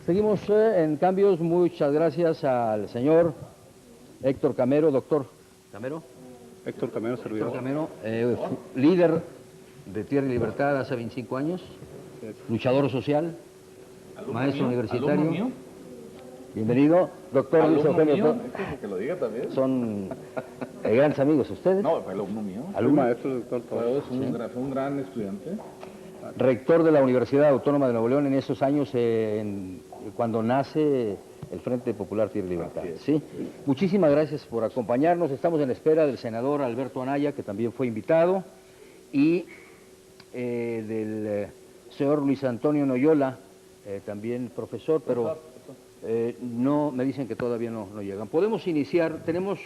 Seguimos en cambios. Muchas gracias al señor Héctor Camero, doctor Camero. Héctor Camero, servidor. Héctor Camero, líder de Tierra y Libertad hace 25 años, luchador social, maestro universitario. ¿Alumno mío? Bienvenido, doctor Luis Eugenio. Que lo diga también. Son grandes amigos ustedes. No, fue alumno mío. Alumno, Maestro, doctor. Fue un gran estudiante. rector de la Universidad Autónoma de Nuevo León en esos años, cuando nace el Frente Popular Tierra y Libertad. ¿Sí? Muchísimas gracias por acompañarnos. Estamos en espera del senador Alberto Anaya, que también fue invitado, y del señor Luis Antonio Noyola, también profesor, pero no, me dicen que todavía no llegan. Podemos iniciar. Tenemos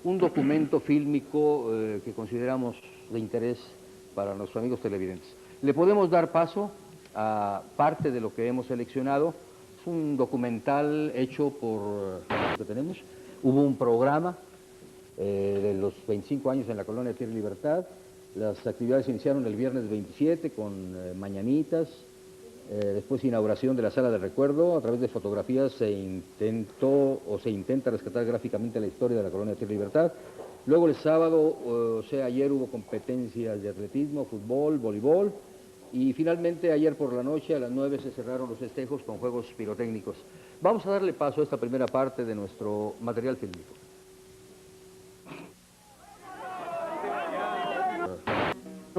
un documento fílmico que consideramos de interés para nuestros amigos televidentes. Le podemos dar paso a parte de lo que hemos seleccionado. Es un documental hecho por lo que tenemos. Hubo un programa de los 25 años en la colonia Tierra y Libertad. Las actividades iniciaron el viernes 27 con mañanitas. Después inauguración de la sala de recuerdo. A través de fotografías se intenta rescatar gráficamente la historia de la colonia Tierra y Libertad. Luego el sábado, ayer hubo competencias de atletismo, fútbol, voleibol. Y finalmente ayer por la noche a las 9 se cerraron los festejos con juegos pirotécnicos. Vamos a darle paso a esta primera parte de nuestro material fílmico.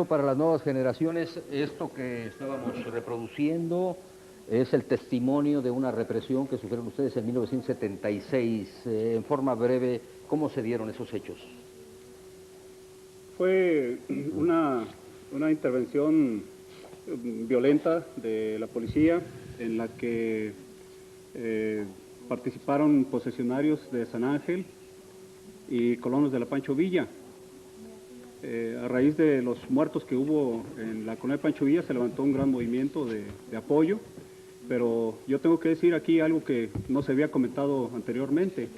Para las nuevas generaciones, esto que estábamos reproduciendo es el testimonio de una represión que sufrieron ustedes en 1976. En forma breve, ¿cómo se dieron esos hechos? Fue una intervención violenta de la policía en la que participaron posesionarios de San Ángel y colonos de la Pancho Villa. A raíz de los muertos que hubo en la colonia de Pancho Villa se levantó un gran movimiento de apoyo, pero yo tengo que decir aquí algo que no se había comentado anteriormente.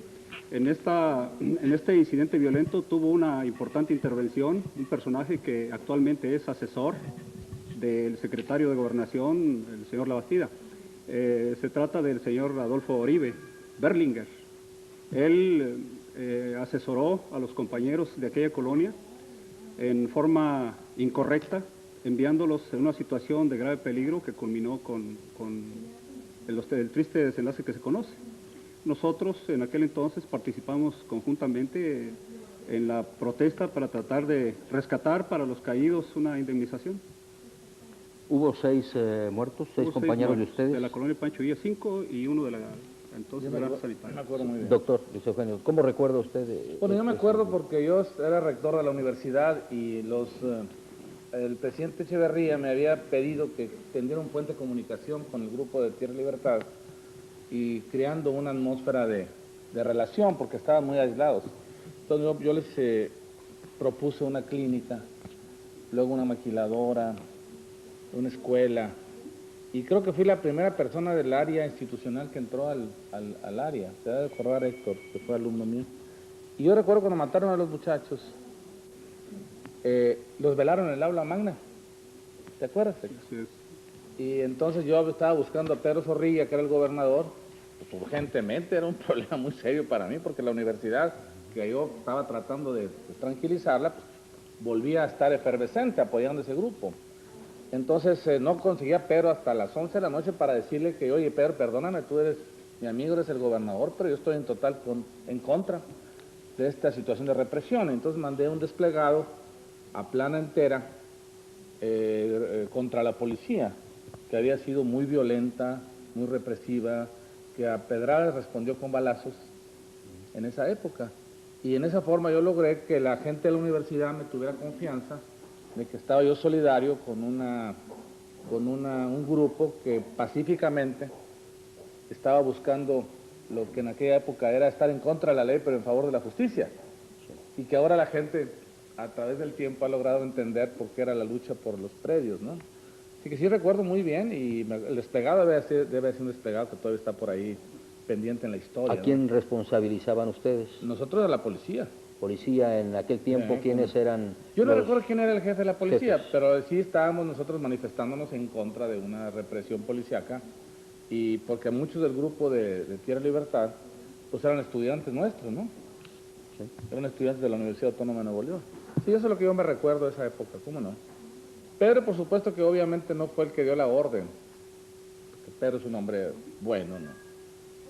En este incidente violento tuvo una importante intervención un personaje que actualmente es asesor del secretario de Gobernación, el señor Labastida. Se trata del señor Adolfo Oribe Berlinger. Él asesoró a los compañeros de aquella colonia en forma incorrecta, enviándolos en una situación de grave peligro que culminó con el triste desenlace que se conoce. Nosotros en aquel entonces participamos conjuntamente en la protesta para tratar de rescatar para los caídos una indemnización. ¿Hubo 6 muertos, 6 compañeros de ustedes? De la colonia Pancho Villa, 5 y uno de la entonces granja sanitaria. Me acuerdo muy bien. Doctor Luis Eugenio, ¿cómo recuerda usted? Bueno, yo me acuerdo porque yo era rector de la universidad y el presidente Echeverría me había pedido que tendiera un puente de comunicación con el grupo de Tierra y Libertad y creando una atmósfera de relación porque estaban muy aislados. Entonces yo les propuse una clínica, luego una maquiladora, una escuela, y creo que fui la primera persona del área institucional que entró al área. Se debe acordar Héctor, que fue alumno mío. Y yo recuerdo cuando mataron a los muchachos, los velaron en el aula magna. ¿Te acuerdas, Héctor? Sí. Y entonces yo estaba buscando a Pedro Zorrilla, que era el gobernador, pues urgentemente, era un problema muy serio para mí, porque la universidad, que yo estaba tratando de tranquilizarla, pues, volvía a estar efervescente apoyando ese grupo. Entonces no conseguía a Pedro hasta las 11 de la noche para decirle que, oye, Pedro, perdóname, tú eres mi amigo, eres el gobernador, pero yo estoy en contra de esta situación de represión. Entonces mandé un desplegado a plana entera contra la policía, que había sido muy violenta, muy represiva, que a pedradas respondió con balazos en esa época. Y en esa forma yo logré que la gente de la universidad me tuviera confianza de que estaba yo solidario con un grupo que pacíficamente estaba buscando lo que en aquella época era estar en contra de la ley, pero en favor de la justicia. Y que ahora la gente, a través del tiempo, ha logrado entender por qué era la lucha por los predios, ¿no? Así que sí recuerdo muy bien, y el desplegado debe ser un desplegado que todavía está por ahí pendiente en la historia. ¿A quién responsabilizaban ustedes? Nosotros de la policía. Policía en aquel tiempo, ¿quiénes eran? Yo no recuerdo quién era el jefe de la policía, jefes? pero sí estábamos nosotros manifestándonos en contra de una represión policíaca y porque muchos del grupo de Tierra y Libertad, pues eran estudiantes nuestros, ¿no? Sí. Eran estudiantes de la Universidad Autónoma de Nuevo León. Sí, eso es lo que yo me recuerdo de esa época, ¿cómo no? Pedro, por supuesto que obviamente no fue el que dio la orden, porque Pedro es un hombre bueno, ¿no?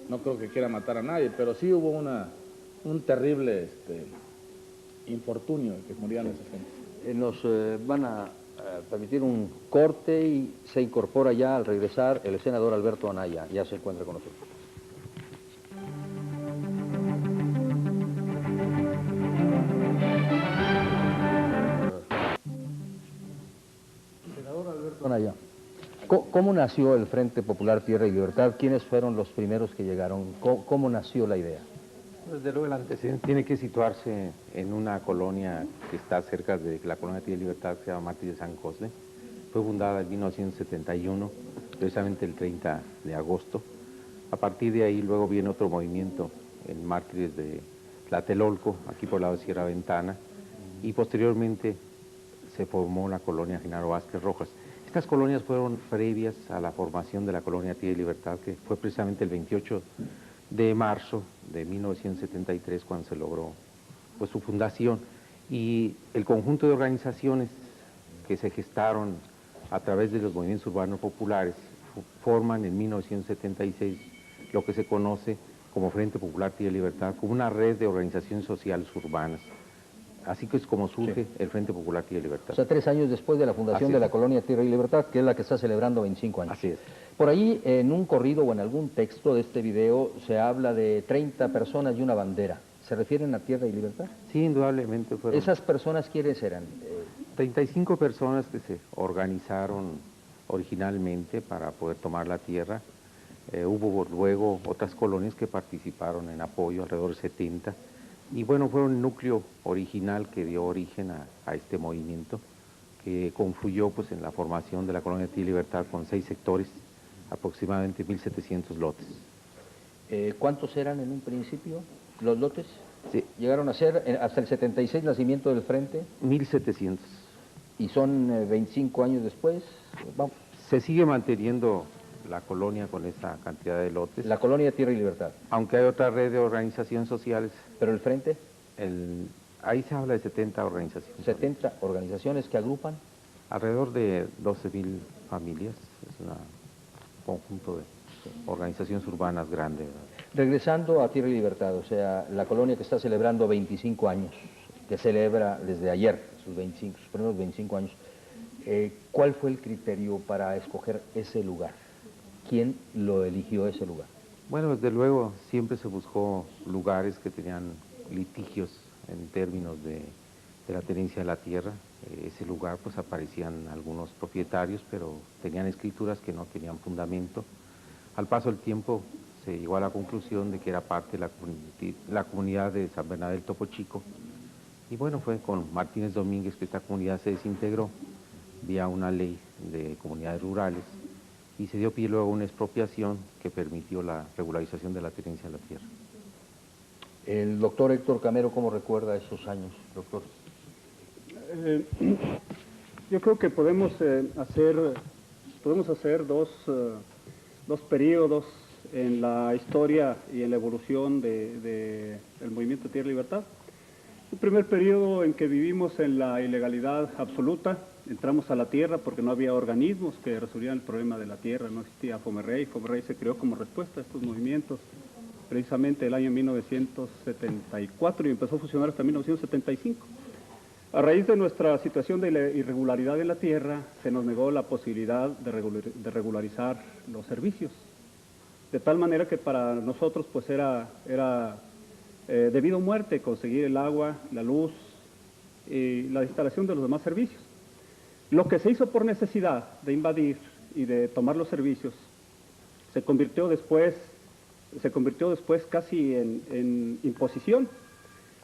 No creo que quiera matar a nadie, pero sí hubo un terrible infortunio en que morían esa gente. Nos van a permitir un corte y se incorpora ya al regresar el senador Alberto Anaya, ya se encuentra con nosotros. Senador Alberto Anaya, ¿cómo nació el Frente Popular Tierra y Libertad? ¿Quiénes fueron los primeros que llegaron? ¿Cómo nació la idea? Desde luego el antecedente tiene que situarse en una colonia que está cerca de la colonia Tierra y Libertad, que se llama Mártires de San Cosme. Fue fundada en 1971, precisamente el 30 de agosto. A partir de ahí luego viene otro movimiento en Mártires de Tlatelolco, aquí por el lado de Sierra Ventana, y posteriormente se formó la colonia Genaro Vázquez Rojas. Estas colonias fueron previas a la formación de la colonia Tierra y Libertad, que fue precisamente el 28 de marzo de 1973 cuando se logró pues, su fundación, y el conjunto de organizaciones que se gestaron a través de los movimientos urbanos populares forman en 1976 lo que se conoce como Frente Popular Tierra y Libertad, como una red de organizaciones sociales urbanas. Así que es como surge el Frente Popular Tierra y Libertad. O sea, 3 años después de la fundación de la colonia Tierra y Libertad, que es la que está celebrando 25 años. Así es. Por ahí, en un corrido o en algún texto de este video, se habla de 30 personas y una bandera. ¿Se refieren a Tierra y Libertad? Sí, indudablemente fueron. ¿Esas personas quiénes eran? 35 personas que se organizaron originalmente para poder tomar la tierra. Hubo luego otras colonias que participaron en apoyo, alrededor de 70. Y bueno, fue un núcleo original que dio origen a este movimiento, que confluyó pues, en la formación de la colonia Tierra y Libertad con 6 sectores, aproximadamente 1.700 lotes. ¿Cuántos eran en un principio los lotes? Sí. ¿Llegaron a ser hasta el 76 nacimiento del Frente? 1.700. ¿Y son 25 años después? Vamos. Se sigue manteniendo la colonia con esa cantidad de lotes. La colonia Tierra y Libertad. Aunque hay otra red de organizaciones sociales. ¿Pero el Frente? Ahí se habla de 70 organizaciones. 70 organizaciones que agrupan. Alrededor de 12.000 familias. Es un conjunto de organizaciones urbanas grandes. Regresando a Tierra y Libertad, o sea, la colonia que está celebrando 25 años, que celebra desde ayer sus primeros 25 años, ¿cuál fue el criterio para escoger ese lugar? ¿Quién lo eligió ese lugar? Bueno, desde luego siempre se buscó lugares que tenían litigios en términos de la tenencia de la tierra. Ese lugar pues aparecían algunos propietarios, pero tenían escrituras que no tenían fundamento. Al paso del tiempo se llegó a la conclusión de que era parte de la comunidad de San Bernabé del Topo Chico. Y bueno, fue con Martínez Domínguez que esta comunidad se desintegró vía una ley de comunidades rurales y se dio pie luego a una expropiación que permitió la regularización de la tenencia de la tierra. El doctor Héctor Camero, ¿cómo recuerda esos años, doctor? Yo creo que podemos hacer dos periodos en la historia y en la evolución del movimiento Tierra y Libertad. Un primer periodo en que vivimos en la ilegalidad absoluta, entramos a la tierra porque no había organismos que resolvieran el problema de la tierra, no existía Fomerrey. Fomerrey se creó como respuesta a estos movimientos precisamente el año 1974 y empezó a funcionar hasta 1975. A raíz de nuestra situación de irregularidad en la tierra, se nos negó la posibilidad de regularizar los servicios, de tal manera que para nosotros pues era de vida o muerte conseguir el agua, la luz y la instalación de los demás servicios. Lo que se hizo por necesidad de invadir y de tomar los servicios se convirtió después casi en imposición.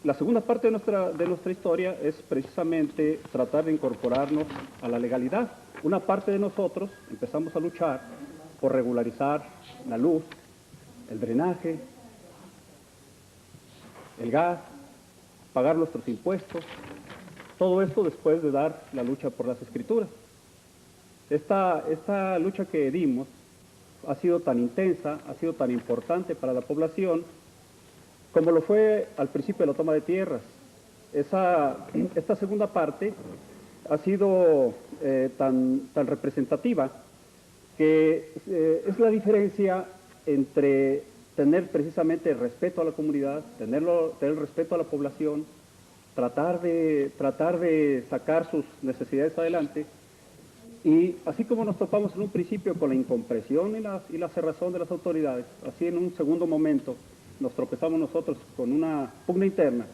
La segunda parte de nuestra historia es precisamente tratar de incorporarnos a la legalidad. Una parte de nosotros empezamos a luchar por regularizar la luz, el drenaje, el gas, pagar nuestros impuestos, todo esto después de dar la lucha por las escrituras. Esta lucha que dimos ha sido tan intensa, ha sido tan importante para la población, como lo fue al principio de la toma de tierras. Esta segunda parte ha sido tan representativa que es la diferencia entre tener precisamente respeto a la comunidad, tener respeto a la población, tratar de sacar sus necesidades adelante, y así como nos topamos en un principio con la incomprensión y la cerrazón de las autoridades, así en un segundo momento nos tropezamos nosotros con una pugna interna,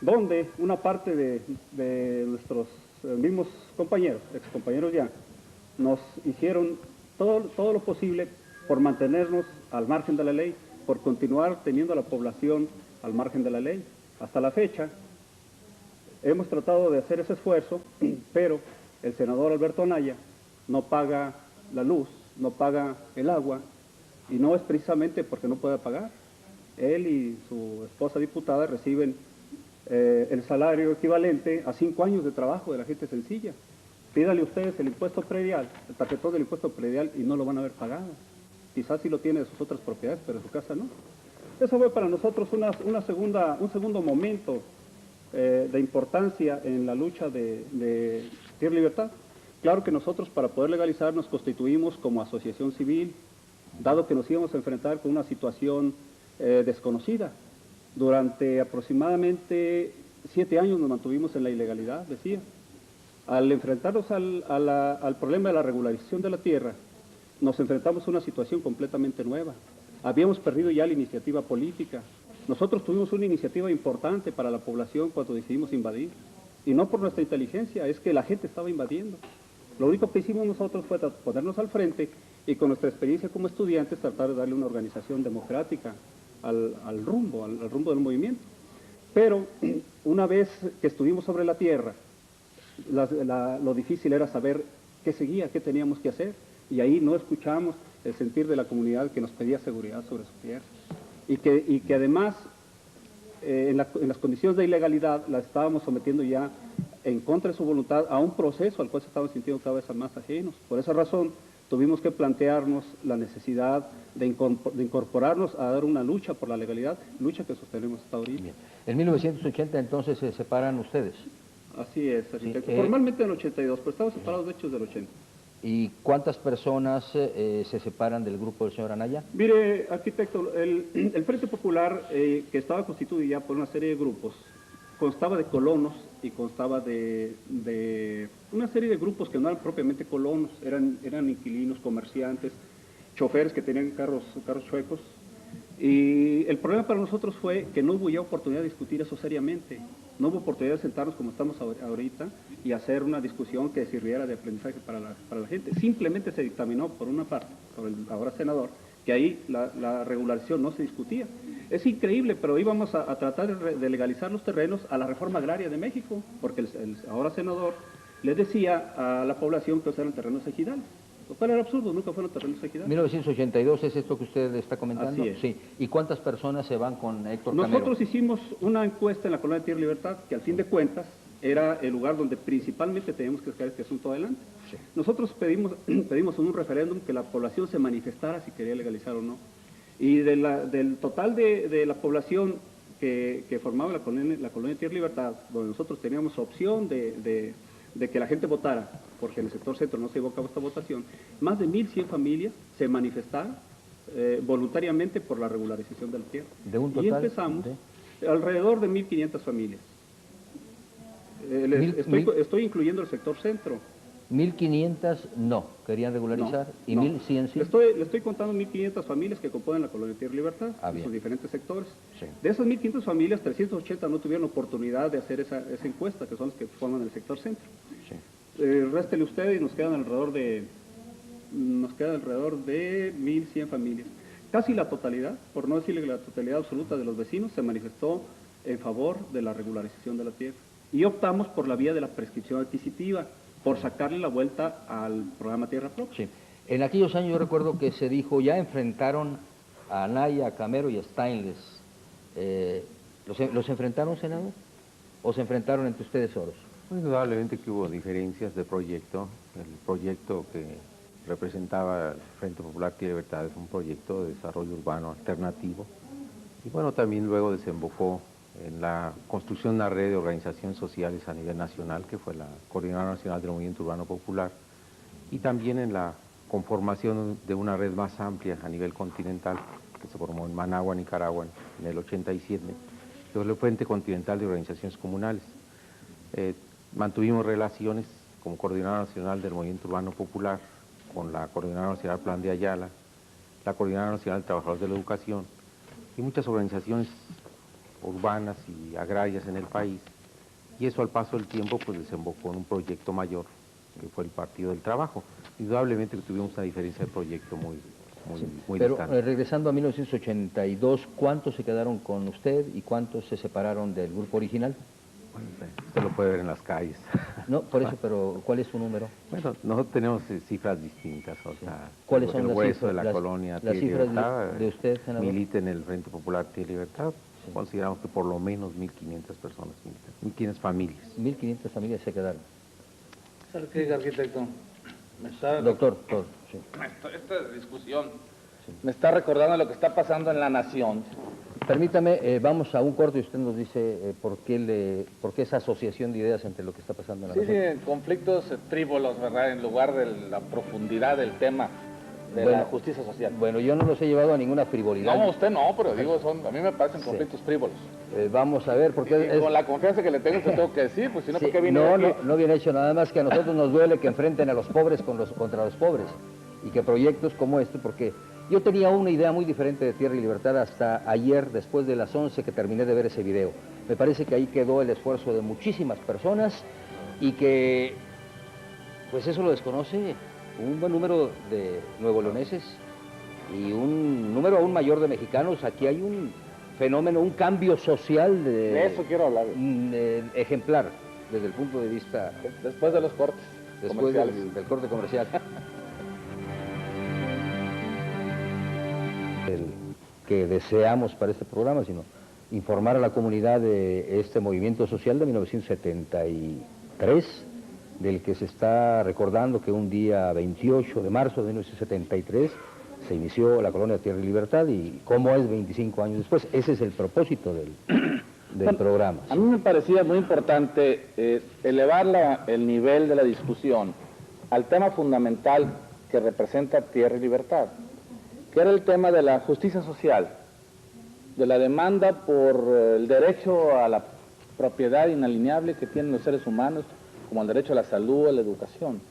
donde una parte de nuestros mismos compañeros, excompañeros ya, nos hicieron todo lo posible por mantenernos al margen de la ley, por continuar teniendo a la población al margen de la ley. Hasta la fecha hemos tratado de hacer ese esfuerzo, pero el senador Alberto Anaya no paga la luz, no paga el agua, y no es precisamente porque no pueda pagar. Él y su esposa diputada reciben el salario equivalente a 5 años de trabajo de la gente sencilla. Pídale ustedes el impuesto predial, el tarjetón del impuesto predial, y no lo van a ver pagado. Quizás sí lo tiene de sus otras propiedades, pero en su casa no. Eso fue para nosotros un segundo momento de importancia en la lucha de Tierra Libertad. Claro que nosotros, para poder legalizar, nos constituimos como asociación civil, dado que nos íbamos a enfrentar con una situación desconocida. Durante aproximadamente 7 años nos mantuvimos en la ilegalidad, decía. Al enfrentarnos al problema de la regularización de la tierra, nos enfrentamos a una situación completamente nueva. Habíamos perdido ya la iniciativa política. Nosotros tuvimos una iniciativa importante para la población cuando decidimos invadir. Y no por nuestra inteligencia, es que la gente estaba invadiendo. Lo único que hicimos nosotros fue ponernos al frente y con nuestra experiencia como estudiantes tratar de darle una organización democrática al rumbo del movimiento. Pero una vez que estuvimos sobre la tierra, lo difícil era saber qué seguía, qué teníamos que hacer, y ahí no escuchamos el sentir de la comunidad que nos pedía seguridad sobre su tierra, y que además en las condiciones de ilegalidad la estábamos sometiendo ya en contra de su voluntad a un proceso al cual se estaban sintiendo cada vez más ajenos. Por esa razón tuvimos que plantearnos la necesidad de incorporarnos a dar una lucha por la legalidad, lucha que sostenemos hasta ahorita. Bien. En 1980 entonces se separan ustedes. Así es, arquitecto. Sí, Formalmente en el 82, pero estamos separados de hechos del 80. ¿Y cuántas personas se separan del grupo del señor Anaya? Mire, arquitecto, el Frente Popular, que estaba constituido ya por una serie de grupos, constaba de colonos y constaba de una serie de grupos que no eran propiamente colonos, eran inquilinos, comerciantes, choferes que tenían carros chuecos. Y el problema para nosotros fue que no hubo ya oportunidad de discutir eso seriamente. No hubo oportunidad de sentarnos como estamos ahorita y hacer una discusión que sirviera de aprendizaje para la gente. Simplemente se dictaminó por una parte, por el ahora senador, que ahí la regularización no se discutía. Es increíble, pero íbamos a tratar de legalizar los terrenos a la reforma agraria de México, porque el ahora senador les decía a la población que eran terrenos ejidales. Lo cual era absurdo, nunca fueron terrenos ejidales. 1982 es esto que usted está comentando. Así es. Sí. ¿Y cuántas personas se van con Héctor Camero? Nosotros hicimos una encuesta en la colonia de Tierra Libertad, que al fin de cuentas era el lugar donde principalmente teníamos que sacar este asunto adelante. Sí. Nosotros pedimos en un referéndum que la población se manifestara si quería legalizar o no. Y del total de la población que formaba la colonia de Tierra Libertad, donde nosotros teníamos opción de que la gente votara, porque en el sector centro no se llevó a cabo esta votación, más de 1.100 familias se manifestaron voluntariamente por la regularización de la tierra. ¿De un total? Y empezamos alrededor de 1.500 familias. Estoy incluyendo el sector centro. 1.500 no, querían regularizar, No, y no. 1.100 sí. Le estoy contando 1.500 familias que componen la colonia de Tierra Libertad, en bien. sus diferentes sectores. Sí. De esas 1.500 familias, 380 no tuvieron oportunidad de hacer esa encuesta, que son las que forman el sector centro. Sí. Réstele usted y nos quedan alrededor de 1.100 familias. Casi la totalidad, por no decirle la totalidad absoluta de los vecinos, se manifestó en favor de la regularización de la tierra. Y optamos por la vía de la prescripción adquisitiva, por sacarle la vuelta al programa Tierra Propia. Sí. En aquellos años yo recuerdo que se dijo, ya enfrentaron a Anaya, a Camero y a Stainless. ¿Los enfrentaron, senador? ¿O se enfrentaron entre ustedes solos? Indudablemente que hubo diferencias de proyecto. El proyecto que representaba el Frente Popular Tierra y Libertad, es un proyecto de desarrollo urbano alternativo. Y bueno, también luego desembocó en la construcción de una red de organizaciones sociales a nivel nacional, que fue la Coordinadora Nacional del Movimiento Urbano Popular, y también en la conformación de una red más amplia a nivel continental, que se formó en Managua, Nicaragua, en el 87, que fue el Frente Continental de Organizaciones Comunales. Mantuvimos relaciones como Coordinadora Nacional del Movimiento Urbano Popular con la Coordinadora Nacional Plan de Ayala, la Coordinadora Nacional de Trabajadores de la Educación y muchas organizaciones urbanas y agrarias en el país, y eso al paso del tiempo pues desembocó en un proyecto mayor que fue el Partido del Trabajo. Indudablemente que tuvimos una diferencia de proyecto muy Pero distante. regresando a 1982, ¿cuántos se quedaron con usted y cuántos se separaron del grupo original? Bueno, usted lo puede ver en las calles. No, por eso, pero ¿cuál es su número? Bueno, nosotros tenemos cifras distintas, o sea, ¿Cuáles son el las grueso cifras? de la Las- colonia las Tierra y cifras Libertad de usted, senador. milita en el Frente Popular Tierra y Libertad. Consideramos que por lo menos 1.500 personas militan, 1.500 familias. 1.500 familias se quedaron. ¿Sabe qué, arquitecto? Doctor, sí. Esta discusión me está recordando lo que está pasando en la nación. Permítame, vamos a un corte y usted nos dice por qué esa asociación de ideas entre lo que está pasando en la Sí, nación. sí, conflictos frívolos, ¿verdad? En lugar de la profundidad del tema de Bueno, la justicia social. Bueno, yo no los he llevado a ninguna frivolidad. No, usted no, pero digo, a mí me parecen conflictos frívolos. Vamos a ver, porque Y con la confianza que le tengo, te tengo que decir, pues si no, sí, ¿por qué vine no, aquí? no bien hecho, nada más que a nosotros nos duele que enfrenten a los pobres contra los pobres y que proyectos como este, porque yo tenía una idea muy diferente de Tierra y Libertad hasta ayer, después de las 11 que terminé de ver ese video. Me parece que ahí quedó el esfuerzo de muchísimas personas y que, pues eso lo desconoce un buen número de nuevoleoneses y un número aún mayor de mexicanos. Aquí hay un fenómeno, un cambio social De eso quiero hablar. ejemplar desde el punto de vista Después de los cortes después comerciales. del corte comercial. El que deseamos para este programa, sino informar a la comunidad de este movimiento social de 1973, del que se está recordando que un día 28 de marzo de 1973 se inició la colonia Tierra y Libertad, y cómo es 25 años después. Ese es el propósito del programa. A mí me parecía muy importante elevar el nivel de la discusión al tema fundamental que representa Tierra y Libertad, que era el tema de la justicia social, de la demanda por el derecho a la propiedad inalienable que tienen los seres humanos, como el derecho a la salud, a la educación,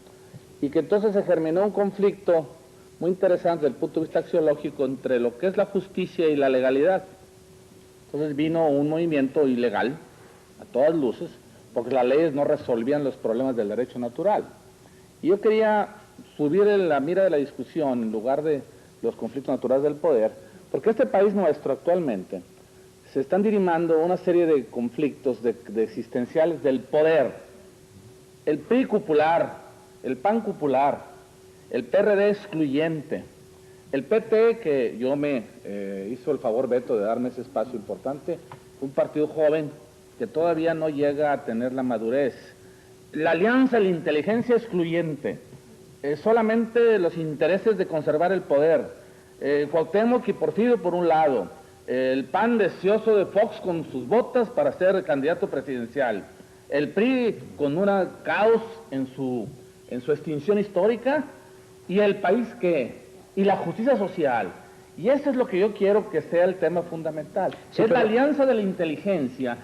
y que entonces se germinó un conflicto muy interesante desde el punto de vista axiológico entre lo que es la justicia y la legalidad. Entonces vino un movimiento ilegal, a todas luces, porque las leyes no resolvían los problemas del derecho natural. Y yo quería subir en la mira de la discusión en lugar de los conflictos naturales del poder, porque este país nuestro actualmente se están dirimando una serie de conflictos de existenciales del poder. El PRI cupular, el PAN cupular, el PRD excluyente, el PT, que yo me hizo el favor, Beto, de darme ese espacio importante, un partido joven que todavía no llega a tener la madurez. La alianza de la inteligencia excluyente, solamente los intereses de conservar el poder. Cuauhtémoc y Porfirio por un lado, el PAN deseoso de Fox con sus botas para ser candidato presidencial, el PRI con un caos en su extinción histórica, y el país ¿qué? Y la justicia social. Y eso es lo que yo quiero que sea el tema fundamental. Sí, es la pero... alianza de la inteligencia,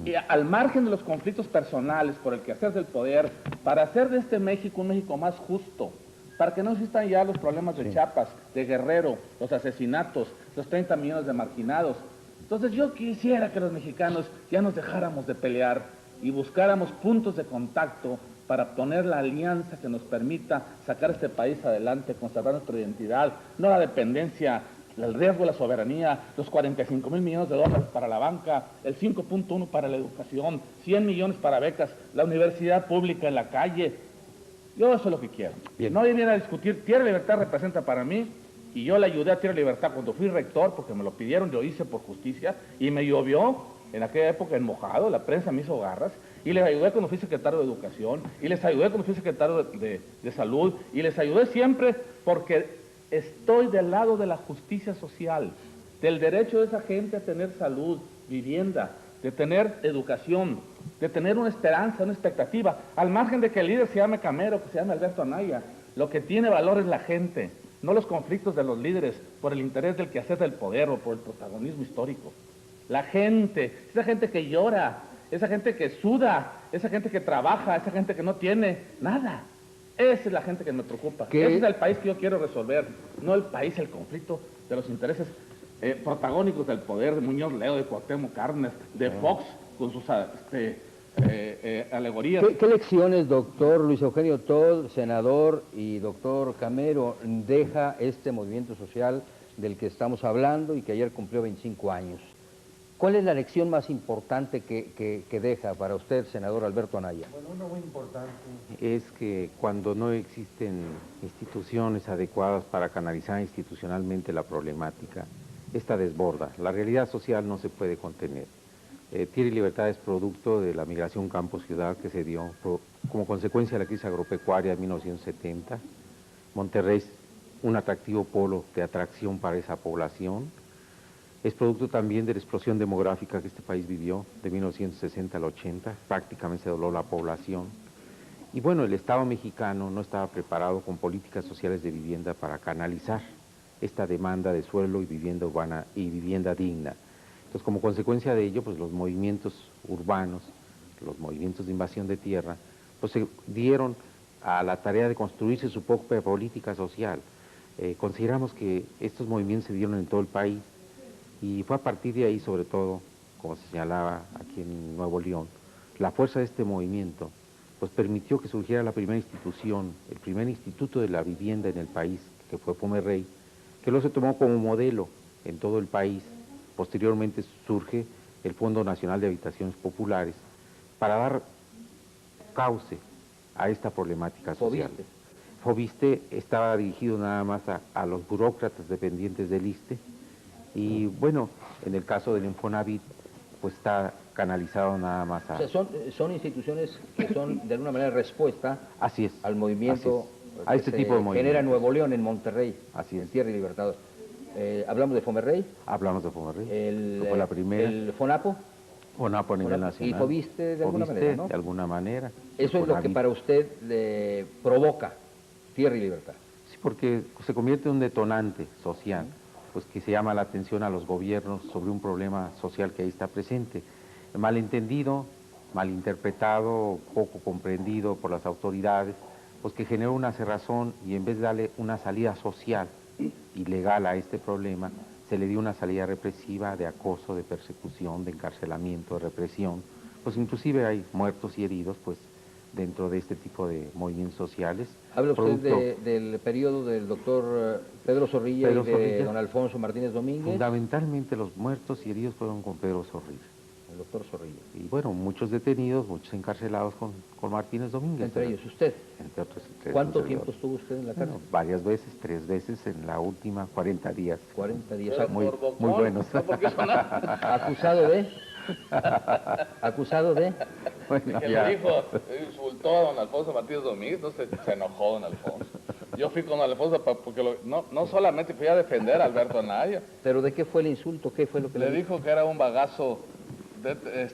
y al margen de los conflictos personales por el quehacer del poder, para hacer de este México un México más justo, para que no existan ya los problemas de Chiapas, de Guerrero, los asesinatos, los 30 millones de marginados. Entonces yo quisiera que los mexicanos ya nos dejáramos de pelear y buscáramos puntos de contacto para poner la alianza que nos permita sacar este país adelante, conservar nuestra identidad, no la dependencia, el riesgo de la soberanía, los 45,000 millones de dólares para la banca, el 5.1 para la educación, 100 millones para becas, la universidad pública en la calle. Yo eso es lo que quiero. Bien. No viene a discutir. Tierra y Libertad representa para mí, y yo le ayudé a Tierra y Libertad cuando fui rector, porque me lo pidieron, yo hice por justicia, y me llovió en aquella época en mojado, la prensa me hizo garras, y les ayudé cuando fui secretario de Educación, y les ayudé cuando fui secretario de Salud, y les ayudé siempre porque estoy del lado de la justicia social, del derecho de esa gente a tener salud, vivienda, de tener educación, de tener una esperanza, una expectativa, al margen de que el líder se llame Camero, que se llame Alberto Anaya. Lo que tiene valor es la gente, no los conflictos de los líderes por el interés del quehacer del poder o por el protagonismo histórico. La gente, esa gente que llora, esa gente que suda, esa gente que trabaja, esa gente que no tiene nada. Esa es la gente que me preocupa. Ese es el país que yo quiero resolver, no el país, el conflicto de los intereses protagónicos del poder, de Muñoz Ledo, de Cuauhtémoc Cárdenas, de Fox, con sus alegorías. ¿Qué lecciones, doctor Luis Eugenio Todd, senador, y doctor Camero, deja este movimiento social del que estamos hablando y que ayer cumplió 25 años? ¿Cuál es la lección más importante que deja para usted, senador Alberto Anaya? Bueno, una muy importante es que cuando no existen instituciones adecuadas para canalizar institucionalmente la problemática, esta desborda. La realidad social no se puede contener. Tierra y Libertad es producto de la migración campo-ciudad que se dio como consecuencia de la crisis agropecuaria de 1970. Monterrey es un atractivo polo de atracción para esa población. Es producto también de la explosión demográfica que este país vivió de 1960 al 80, prácticamente se dobló la población. Y bueno, el Estado mexicano no estaba preparado con políticas sociales de vivienda para canalizar esta demanda de suelo y vivienda urbana y vivienda digna. Entonces, como consecuencia de ello, pues los movimientos urbanos, los movimientos de invasión de tierra, pues se dieron a la tarea de construirse su propia política social. Consideramos que estos movimientos se dieron en todo el país y fue a partir de ahí, sobre todo, como se señalaba aquí en Nuevo León, la fuerza de este movimiento pues permitió que surgiera la primera institución, el primer instituto de la vivienda en el país, que fue Fomerrey, que luego se tomó como modelo en todo el país. Posteriormente surge el Fondo Nacional de Habitaciones Populares para dar cauce a esta problemática social. Fobiste estaba dirigido nada más a los burócratas dependientes del ISSSTE y bueno, en el caso del Infonavit, pues está canalizado nada más a... O sea, son instituciones que son de alguna manera respuesta Así es, al movimiento a este tipo de movimiento. Genera Nuevo León en Monterrey, Así es. en Tierra y Libertad. ¿Hablamos de Fomerrey? Hablamos de Fomerrey, Fue la primera. ¿El FONAPO? FONAPO a nivel nacional. ¿Y Fobiste de alguna manera, no? De alguna manera. Eso es lo que para usted le provoca Tierra y Libertad. Sí, porque se convierte en un detonante social, pues que se llama la atención a los gobiernos sobre un problema social que ahí está presente. Malentendido, malinterpretado, poco comprendido por las autoridades, pues que generó una cerrazón y en vez de darle una salida social y legal a este problema, se le dio una salida represiva de acoso, de persecución, de encarcelamiento, de represión. Pues inclusive hay muertos y heridos, pues dentro de este tipo de movimientos sociales. Habla usted del periodo del doctor Pedro Zorrilla y de don Alfonso Martínez Domínguez. Fundamentalmente los muertos y heridos fueron con Pedro Zorrilla. El doctor Zorrilla. Y bueno, muchos detenidos, muchos encarcelados con Martínez Domínguez. Entre ellos usted. Entre otros. ¿Cuánto tiempo estuvo usted en la cárcel? Bueno, varias veces, 3 veces en la última, 40 días. 40 días. Muy buenos. ¿Acusado de? ¿Acusado de? Bueno, que le dijo, insultó a don Alfonso Martínez Domínguez, no se enojó don Alfonso. Yo fui con don Alfonso porque no solamente fui a defender a Alberto Anaya. ¿Pero de qué fue el insulto? ¿Qué fue lo que le dijo? Que era un bagazo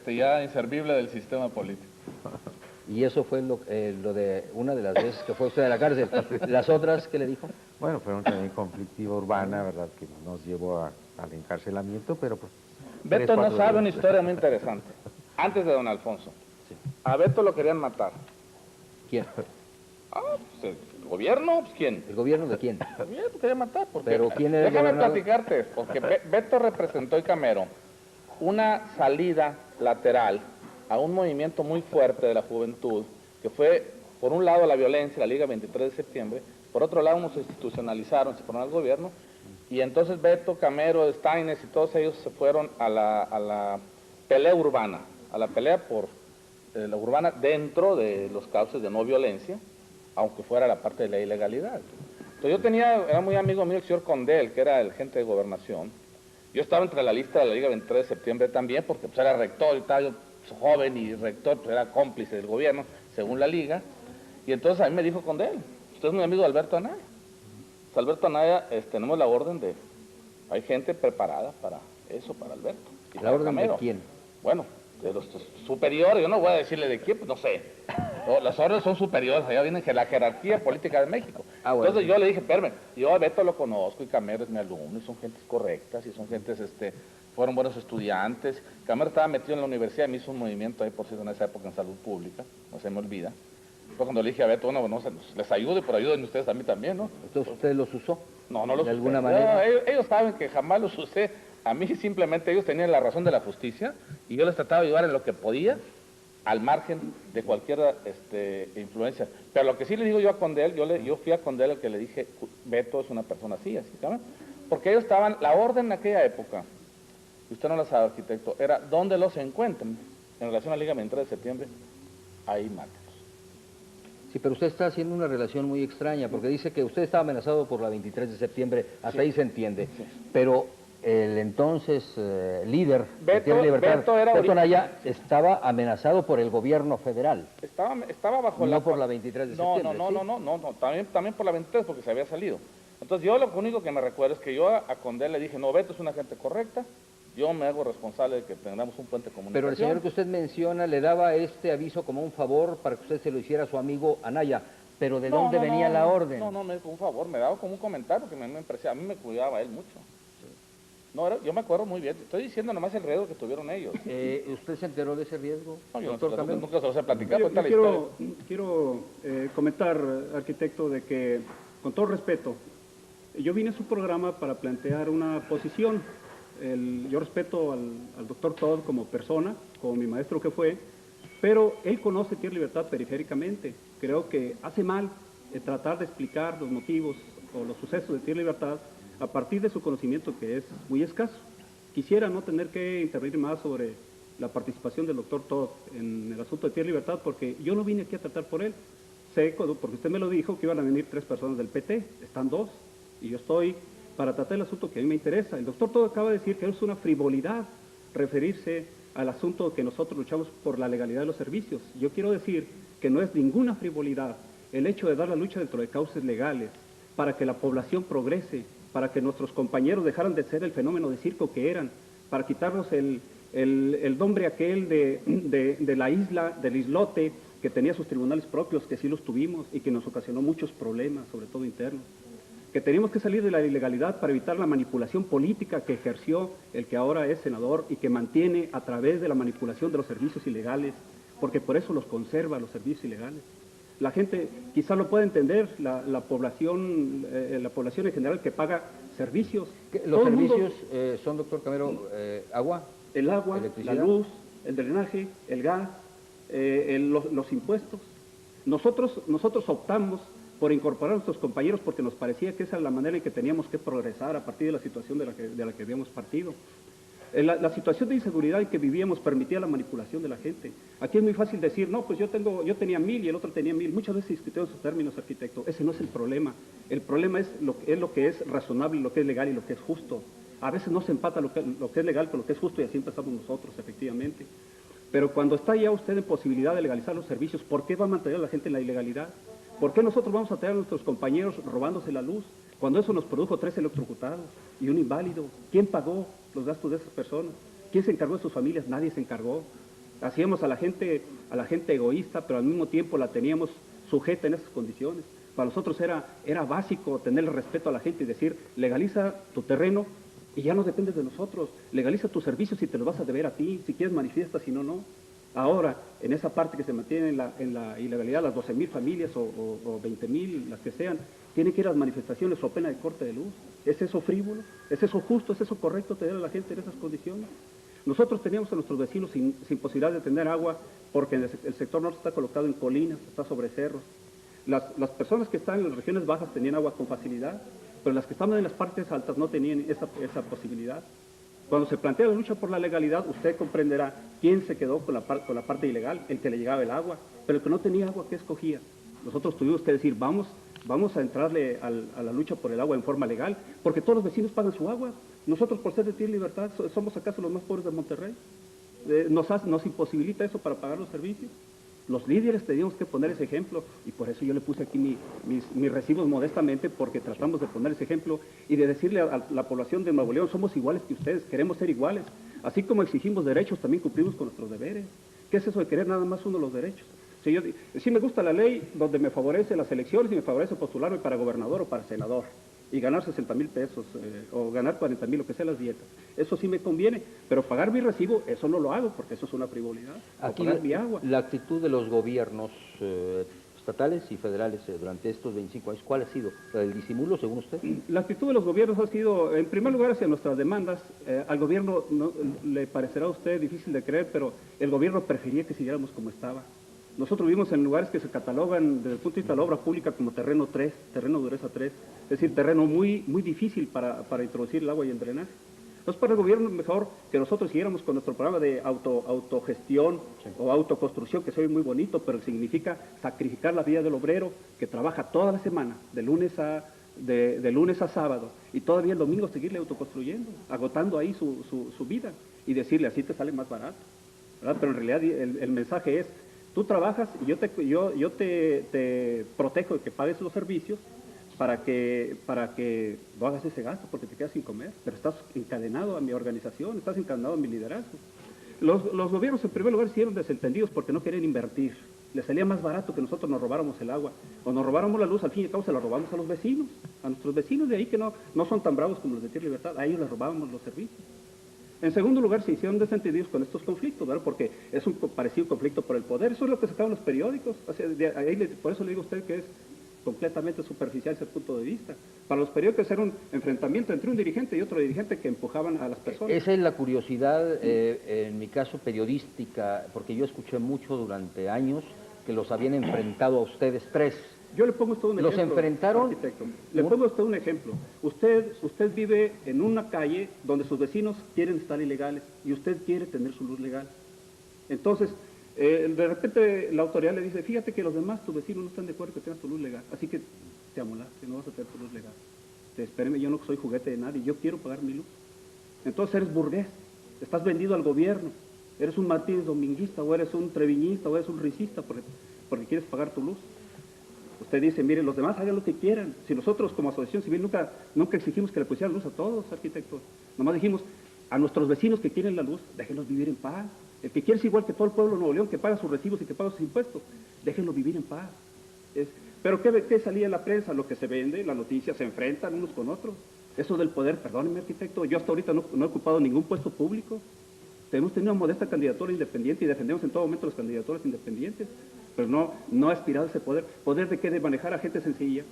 ya inservible del sistema político. Y eso fue lo de una de las veces que fue usted a la cárcel. ¿Las otras qué le dijo? Bueno, fueron también conflictiva urbana, ¿verdad? Que nos llevó al encarcelamiento, pero pues... Beto no sabe una historia muy interesante. Antes de don Alfonso. Sí. A Beto lo querían matar. ¿Quién? Pues el gobierno, pues ¿quién? ¿El gobierno de quién? El gobierno lo quería matar. Porque, ¿pero quién era el déjame platicarte, porque Beto representó y Camero una salida lateral a un movimiento muy fuerte de la juventud, que fue, por un lado, la violencia, la Liga 23 de septiembre, por otro lado, nos institucionalizaron, se fueron al gobierno, y entonces Beto, Camero, Steines y todos ellos se fueron a la pelea urbana, a la pelea por la urbana dentro de los cauces de no violencia, aunque fuera la parte de la ilegalidad. Entonces era muy amigo mío el señor Condel, que era el gente de gobernación, Yo estaba entre la lista de la Liga 23 de septiembre también, porque pues era rector, y estaba yo joven y rector, pues era cómplice del gobierno, según la Liga. Y entonces a mí me dijo Condell, usted es muy amigo de Alberto Anaya. Pues Alberto Anaya, tenemos la orden de, hay gente preparada para eso, para Alberto. Y ¿La para orden de Camero. quién? Bueno, de los superiores, yo no voy a decirle de quién, pues no sé. Las órdenes son superiores, allá viene la jerarquía política de México. Ah, bueno. Entonces yo le dije, espérame, yo a Beto lo conozco y Camero es mi alumno, y son gentes correctas, y son gentes, fueron buenos estudiantes. Camero estaba metido en la universidad y me hizo un movimiento ahí, por cierto, en esa época en salud pública, no se me olvida. Fue cuando le dije a Beto, bueno, no, les ayude, pero ayuden ustedes a mí también, ¿no? Entonces, ¿usted los usó? No, no los ¿De usé. alguna manera? No, ellos saben que jamás los usé. A mí simplemente ellos tenían la razón de la justicia y yo les trataba de ayudar en lo que podía, al margen de cualquier influencia. Pero lo que sí le digo yo a Condell, yo fui a Condell al que le dije, Beto es una persona así, ¿saben? Porque ellos estaban, la orden en aquella época, y usted no la sabe, arquitecto, era donde los encuentren en relación a la Liga 23 de septiembre, ahí mátenlos. Sí, pero usted está haciendo una relación muy extraña, porque dice que usted estaba amenazado por la 23 de septiembre, hasta ahí se entiende, pero el entonces líder de Tierra y Libertad, Beto Anaya, estaba amenazado por el gobierno federal. Estaba bajo no por la 23 de septiembre. No, también por la 23 porque se había salido. Entonces yo lo único que me recuerdo es que yo a Condell le dije, no, Beto es una gente correcta, yo me hago responsable de que tengamos un puente de comunicación. Pero el señor que usted menciona le daba este aviso como un favor para que usted se lo hiciera a su amigo Anaya, pero ¿de dónde venía la orden? No, me dijo un favor, me daba como un comentario que me parecía, a mí me cuidaba él mucho. No, yo me acuerdo muy bien, estoy diciendo nomás el riesgo que tuvieron ellos. ¿Usted se enteró de ese riesgo? No, yo doctor Camero? nunca se los he platicado. Quiero comentar, arquitecto, de que, con todo respeto, yo vine a su programa para plantear una posición. Yo respeto al doctor Todd como persona, como mi maestro que fue, pero él conoce Tierra y Libertad periféricamente. Creo que hace mal tratar de explicar los motivos o los sucesos de Tierra y Libertad a partir de su conocimiento, que es muy escaso. Quisiera no tener que intervenir más sobre la participación del doctor Todd en el asunto de Tierra y Libertad, porque yo no vine aquí a tratar por él. Sé, porque usted me lo dijo, que iban a venir 3 personas del PT, están 2, y yo estoy para tratar el asunto que a mí me interesa. El doctor Todd acaba de decir que es una frivolidad referirse al asunto que nosotros luchamos por la legalidad de los servicios. Yo quiero decir que no es ninguna frivolidad el hecho de dar la lucha dentro de cauces legales para que la población progrese, para que nuestros compañeros dejaran de ser el fenómeno de circo que eran, para quitarnos el nombre aquel de la isla, del islote, que tenía sus tribunales propios, que sí los tuvimos y que nos ocasionó muchos problemas, sobre todo internos. Que teníamos que salir de la ilegalidad para evitar la manipulación política que ejerció el que ahora es senador y que mantiene a través de la manipulación de los servicios ilegales, porque por eso los conserva, los servicios ilegales. La gente quizá lo puede entender, la población en general que paga servicios. ¿Los servicios son, doctor Camero, agua? El agua, la luz, el drenaje, el gas, los impuestos. Nosotros optamos por incorporar a nuestros compañeros porque nos parecía que esa es la manera en que teníamos que progresar a partir de la situación de la que habíamos partido. La situación de inseguridad en que vivíamos permitía la manipulación de la gente. Aquí es muy fácil decir, no, pues yo tenía 1000 y el otro tenía 1000. Muchas veces discutimos esos términos, arquitecto. Ese no es el problema. El problema es lo que es razonable, lo que es legal y lo que es justo. A veces no se empata lo que es legal con lo que es justo y así empezamos nosotros, efectivamente. Pero cuando está ya usted en posibilidad de legalizar los servicios, ¿por qué va a mantener a la gente en la ilegalidad? ¿Por qué nosotros vamos a tener a nuestros compañeros robándose la luz? Cuando eso nos produjo 3 electrocutados y un inválido. ¿Quién pagó los gastos de esas personas? ¿Quién se encargó de sus familias? Nadie se encargó. Hacíamos a la gente egoísta, pero al mismo tiempo la teníamos sujeta en esas condiciones. Para nosotros era básico tener el respeto a la gente y decir, legaliza tu terreno y ya no dependes de nosotros. Legaliza tus servicios y te los vas a deber a ti. Si quieres manifiesta, si no, no. Ahora, en esa parte que se mantiene en la ilegalidad, las 12,000 familias o 20,000, las que sean, tienen que ir a las manifestaciones o pena de corte de luz. ¿Es eso frívolo? ¿Es eso justo? ¿Es eso correcto tener a la gente en esas condiciones? Nosotros teníamos a nuestros vecinos sin posibilidad de tener agua porque el sector norte está colocado en colinas, está sobre cerros. Las personas que están en las regiones bajas tenían agua con facilidad, pero las que estaban en las partes altas no tenían esa posibilidad. Cuando se plantea la lucha por la legalidad, usted comprenderá quién se quedó con la parte ilegal, el que le llegaba el agua, pero el que no tenía agua, ¿qué escogía? Nosotros tuvimos que decir, vamos a entrarle a la lucha por el agua en forma legal, porque todos los vecinos pagan su agua, Nosotros, por ser de Tierra y Libertad, ¿somos acaso los más pobres de Monterrey? ¿Nos imposibilita eso para pagar los servicios? Los líderes teníamos que poner ese ejemplo, y por eso yo le puse aquí mis recibos modestamente, porque tratamos de poner ese ejemplo y de decirle a la población de Nuevo León: somos iguales que ustedes, queremos ser iguales. Así como exigimos derechos, también cumplimos con nuestros deberes. ¿Qué es eso de querer nada más uno los derechos? Si sí me gusta la ley donde me favorece las elecciones y me favorece postularme para gobernador o para senador y ganar 60,000 pesos o ganar 40,000, lo que sea las dietas. Eso sí me conviene, pero pagar mi recibo, eso no lo hago, porque eso es una frivolidad. Aquí o pagar mi agua. la actitud de los gobiernos estatales y federales durante estos 25 años, ¿cuál ha sido? ¿La del disimulo, según usted? La actitud de los gobiernos ha sido, en primer lugar, hacia nuestras demandas. Al gobierno le parecerá a usted difícil de creer, pero el gobierno prefería que siguiéramos como estaba. Nosotros vivimos en lugares que se catalogan desde el punto de vista de la obra pública como terreno 3, terreno dureza 3, es decir, terreno muy difícil para introducir el agua y el drenaje. Entonces, para el gobierno mejor que nosotros siguiéramos con nuestro programa de autogestión o autoconstrucción, que soy muy bonito, pero significa sacrificar la vida del obrero que trabaja toda la semana, de lunes a sábado, y todavía el domingo seguirle autoconstruyendo, agotando ahí su vida, y decirle: así te sale más barato, ¿verdad? Pero en realidad el mensaje es: tú trabajas y yo te protejo de que pagues los servicios para que no hagas ese gasto, porque te quedas sin comer, pero estás encadenado a mi organización, estás encadenado a mi liderazgo. Los gobiernos, en primer lugar, hicieron desentendidos porque no querían invertir. Les salía más barato que nosotros nos robáramos el agua o nos robáramos la luz. Al fin y al cabo se la robamos a los vecinos, a nuestros vecinos de ahí, que no son tan bravos como los de Tierra y Libertad. A ellos les robábamos los servicios. En segundo lugar, se hicieron desentendidos con estos conflictos, ¿verdad? Porque es un parecido conflicto por el poder. Eso es lo que sacaban los periódicos. O sea, por eso le digo a usted que es completamente superficial ese punto de vista. Para los periódicos era un enfrentamiento entre un dirigente y otro dirigente que empujaban a las personas. Esa es la curiosidad, en mi caso periodística, porque yo escuché mucho durante años que los habían enfrentado a ustedes tres. Yo le pongo usted un ejemplo. ¿Los enfrentaron? Arquitecto. Le pongo a usted un ejemplo. Usted vive en una calle donde sus vecinos quieren estar ilegales y usted quiere tener su luz legal. Entonces, de repente la autoridad le dice: fíjate que los demás, tus vecinos, no están de acuerdo que tengas tu luz legal, así que te amolaste, no vas a tener tu luz legal. Espéreme, yo no soy juguete de nadie, yo quiero pagar mi luz. Entonces eres burgués, estás vendido al gobierno, eres un Martínez Dominguista, o eres un treviñista, o eres un ricista porque quieres pagar tu luz. Usted dice: mire, los demás hagan lo que quieran. Si nosotros como asociación civil nunca exigimos que le pusieran luz a todos, arquitectos. Nomás dijimos: a nuestros vecinos que quieren la luz, déjenlos vivir en paz. El que quiere es igual que todo el pueblo de Nuevo León, que paga sus recibos y que paga sus impuestos, déjenlo vivir en paz. Pero ¿qué salía en la prensa? Lo que se vende, la noticia, se enfrentan unos con otros. Eso del poder, perdóneme, arquitecto, yo hasta ahorita no he ocupado ningún puesto público. Hemos tenido una modesta candidatura independiente y defendemos en todo momento las candidaturas independientes, pero no he aspirado a ese poder. ¿Poder de qué? De manejar a gente sencilla.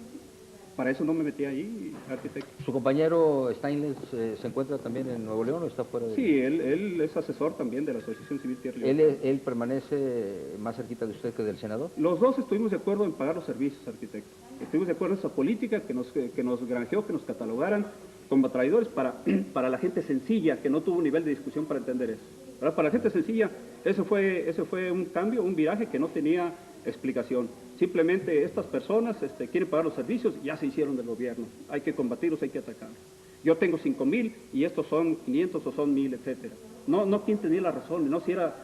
Para eso no me metí ahí, arquitecto. ¿Su compañero Steinles se encuentra también en Nuevo León o está fuera de...? Sí, él es asesor también de la Asociación Civil Tierra y Libertad. ¿Él permanece más cerquita de usted que del senador? Los dos estuvimos de acuerdo en pagar los servicios, arquitecto. Estuvimos de acuerdo en esa política que nos granjeó, que nos catalogaran como traidores para la gente sencilla, que no tuvo un nivel de discusión para entender eso. ¿Verdad? Para la gente sencilla, eso fue un cambio, un viraje que no tenía explicación. Simplemente estas personas quieren pagar los servicios, ya se hicieron del gobierno. Hay que combatirlos, hay que atacarlos. Yo tengo 5,000 y estos son 500 o son 1,000, etcétera. No quién tenía la razón, no si era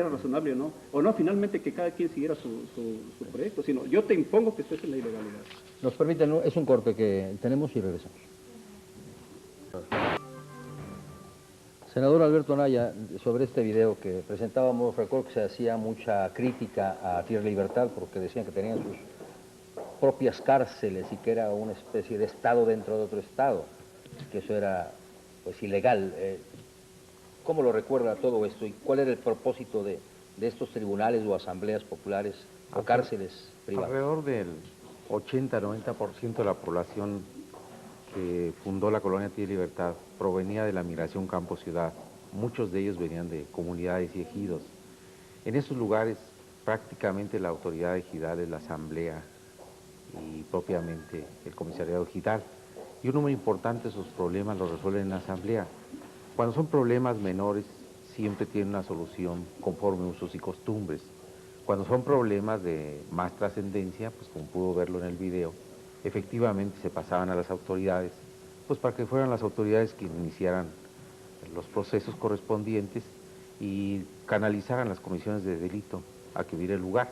razonable o no, finalmente que cada quien siguiera su proyecto, sino yo te impongo que estés en la ilegalidad. Nos permiten, es un corte que tenemos y regresamos. Senador Alberto Anaya, sobre este video que presentábamos, recuerdo que se hacía mucha crítica a Tierra y Libertad porque decían que tenían sus propias cárceles y que era una especie de estado dentro de otro estado, que eso era pues ilegal. ¿Cómo lo recuerda todo esto y cuál era el propósito de estos tribunales o asambleas populares o cárceles privadas? Alrededor del 80-90% de la población que fundó la colonia Tierra y Libertad provenía de la migración campo-ciudad. Muchos de ellos venían de comunidades y ejidos. En esos lugares prácticamente la autoridad ejidal es la asamblea y propiamente el comisariado ejidal. Y un número importante de sus problemas los resuelven en la asamblea. Cuando son problemas menores siempre tienen una solución conforme a usos y costumbres. Cuando son problemas de más trascendencia, pues como pudo verlo en el video, efectivamente se pasaban a las autoridades, pues para que fueran las autoridades quienes iniciaran los procesos correspondientes y canalizaran las comisiones de delito a que hubiera el lugar.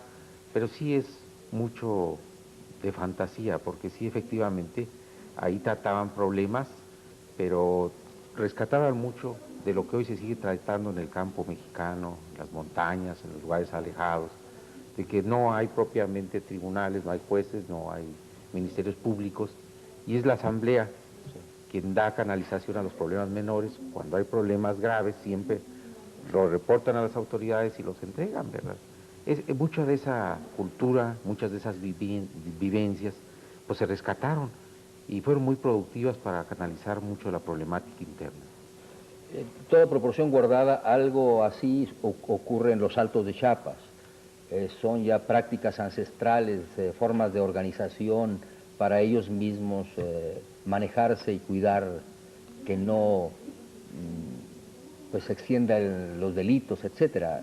Pero sí es mucho de fantasía, porque sí efectivamente ahí trataban problemas, pero rescataban mucho de lo que hoy se sigue tratando en el campo mexicano, en las montañas, en los lugares alejados, de que no hay propiamente tribunales, no hay jueces, no hay ministerios públicos, y es la asamblea quien da canalización a los problemas menores. Cuando hay problemas graves siempre lo reportan a las autoridades y los entregan, ¿verdad? Mucha de esa cultura, muchas de esas vivencias, pues se rescataron y fueron muy productivas para canalizar mucho de la problemática interna. Toda proporción guardada, algo así ocurre en los Altos de Chiapas. Son ya prácticas ancestrales, formas de organización para ellos mismos manejarse y cuidar que no pues se extiendan los delitos, etcétera.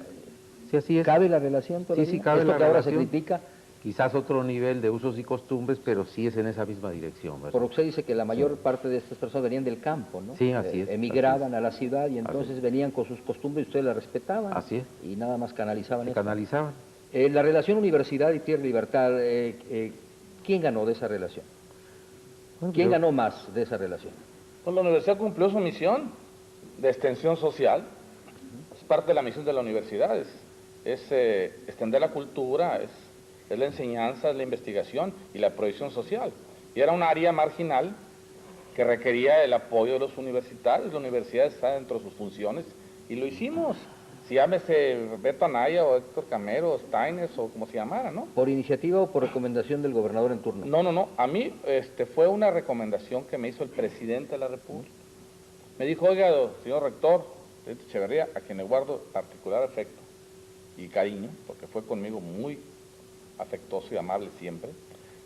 Sí, así es. ¿Cabe la relación todavía? Sí, cabe ¿Esto la que ahora se relación. critica? Quizás otro nivel de usos y costumbres, pero sí es en esa misma dirección, ¿verdad? Por lo que se dice que la mayor parte de estas personas venían del campo, ¿no? Sí, así es. Emigraban a la ciudad y entonces venían con sus costumbres y ustedes las respetaban. Así es. Y nada más canalizaban Se eso. canalizaban. La relación universidad y tierra y libertad, ¿quién ganó de esa relación? Bueno, ¿Quién yo- ganó más de esa relación? Pues la universidad cumplió su misión de extensión social. Es parte de la misión de la universidad, es extender la cultura, es la enseñanza, es la investigación y la proyección social. Y era un área marginal que requería el apoyo de los universitarios. La universidad está dentro de sus funciones y lo hicimos. Si llámese Beto Anaya o Héctor Camero o Steines o como se llamara, ¿no? ¿Por iniciativa o por recomendación del gobernador en turno? No. A mí fue una recomendación que me hizo el presidente de la República. Me dijo, oiga, señor rector, presidente Echeverría, a quien le guardo particular afecto y cariño, porque fue conmigo muy afectuoso y amable siempre.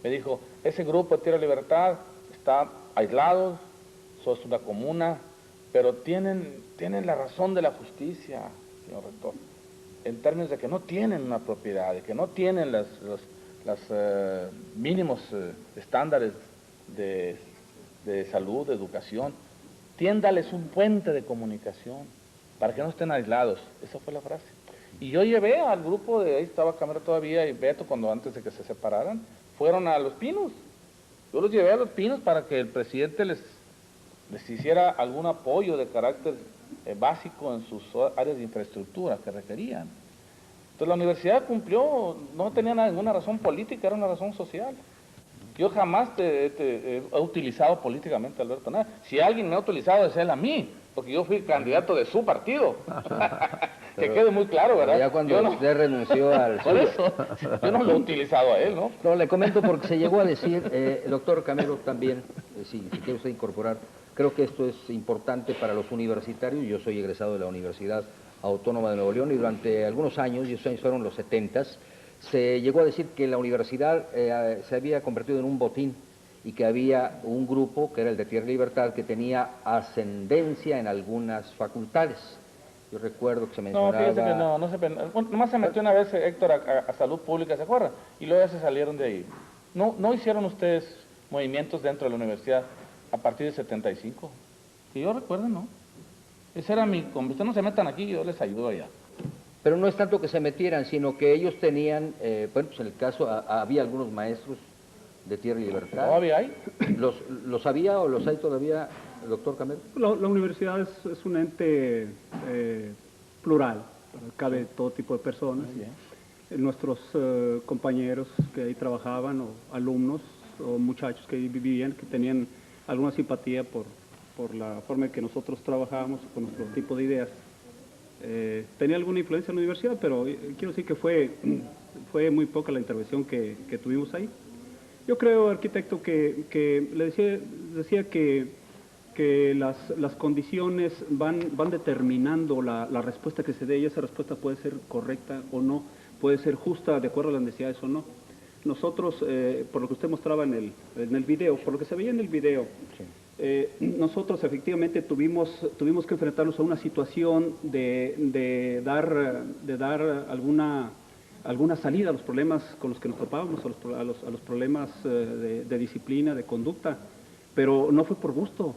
Me dijo, ese grupo de Tierra y Libertad está aislado, sos una comuna, pero tienen la razón de la justicia, señor rector, en términos de que no tienen una propiedad, de que no tienen los mínimos estándares de salud, de educación. Tiéndales un puente de comunicación para que no estén aislados. Esa fue la frase. Y yo llevé al grupo ahí estaba Camero todavía y Beto antes de que se separaran, fueron a Los Pinos. Yo los llevé a Los Pinos para que el presidente les hiciera algún apoyo de carácter básico en sus áreas de infraestructura que requerían. Entonces la universidad cumplió, no tenía ninguna razón política, era una razón social. Yo jamás he utilizado políticamente a Alberto Anaya. Si alguien me ha utilizado es él a mí, porque yo fui candidato de su partido. Que quede muy claro, ¿verdad? Ya cuando Yo no- usted renunció al Por suyo. eso, yo no lo he utilizado a él, ¿no? No, le comento porque se llegó a decir, doctor Camero también, si quiere usted incorporar, creo que esto es importante para los universitarios. Yo soy egresado de la Universidad Autónoma de Nuevo León y durante algunos años, y esos años fueron los 70s, se llegó a decir que la universidad se había convertido en un botín y que había un grupo, que era el de Tierra y Libertad, que tenía ascendencia en algunas facultades. Yo recuerdo que se No, mencionaba... fíjese que no se... Bueno, nomás se metió una vez Héctor a Salud Pública, ¿se acuerda? Y luego ya se salieron de ahí. ¿No hicieron ustedes movimientos dentro de la universidad a partir de 75? Que yo recuerdo, ¿no? Ese era mi... Ustedes no se metan aquí, yo les ayudo allá. Pero no es tanto que se metieran, sino que ellos tenían, bueno, pues en el caso había algunos maestros de Tierra y Libertad. ¿Todavía hay? ¿Los había o los hay todavía, doctor Camero? La universidad es un ente plural, cabe todo tipo de personas. Muy bien. Nuestros compañeros que ahí trabajaban, o alumnos, o muchachos que ahí vivían, que tenían alguna simpatía por la forma en que nosotros trabajábamos, por nuestro tipo de ideas. Tenía alguna influencia en la universidad, pero quiero decir que fue muy poca la intervención que tuvimos ahí. Yo creo, arquitecto, que le decía que las condiciones van determinando la respuesta que se dé, y esa respuesta puede ser correcta o no, puede ser justa de acuerdo a las necesidades o no. Nosotros, por lo que usted mostraba en el video, por lo que se veía en el video, nosotros efectivamente tuvimos que enfrentarnos a una situación de dar alguna salida a los problemas con los que nos topábamos, a los problemas de disciplina, de conducta. pero no fue por gusto.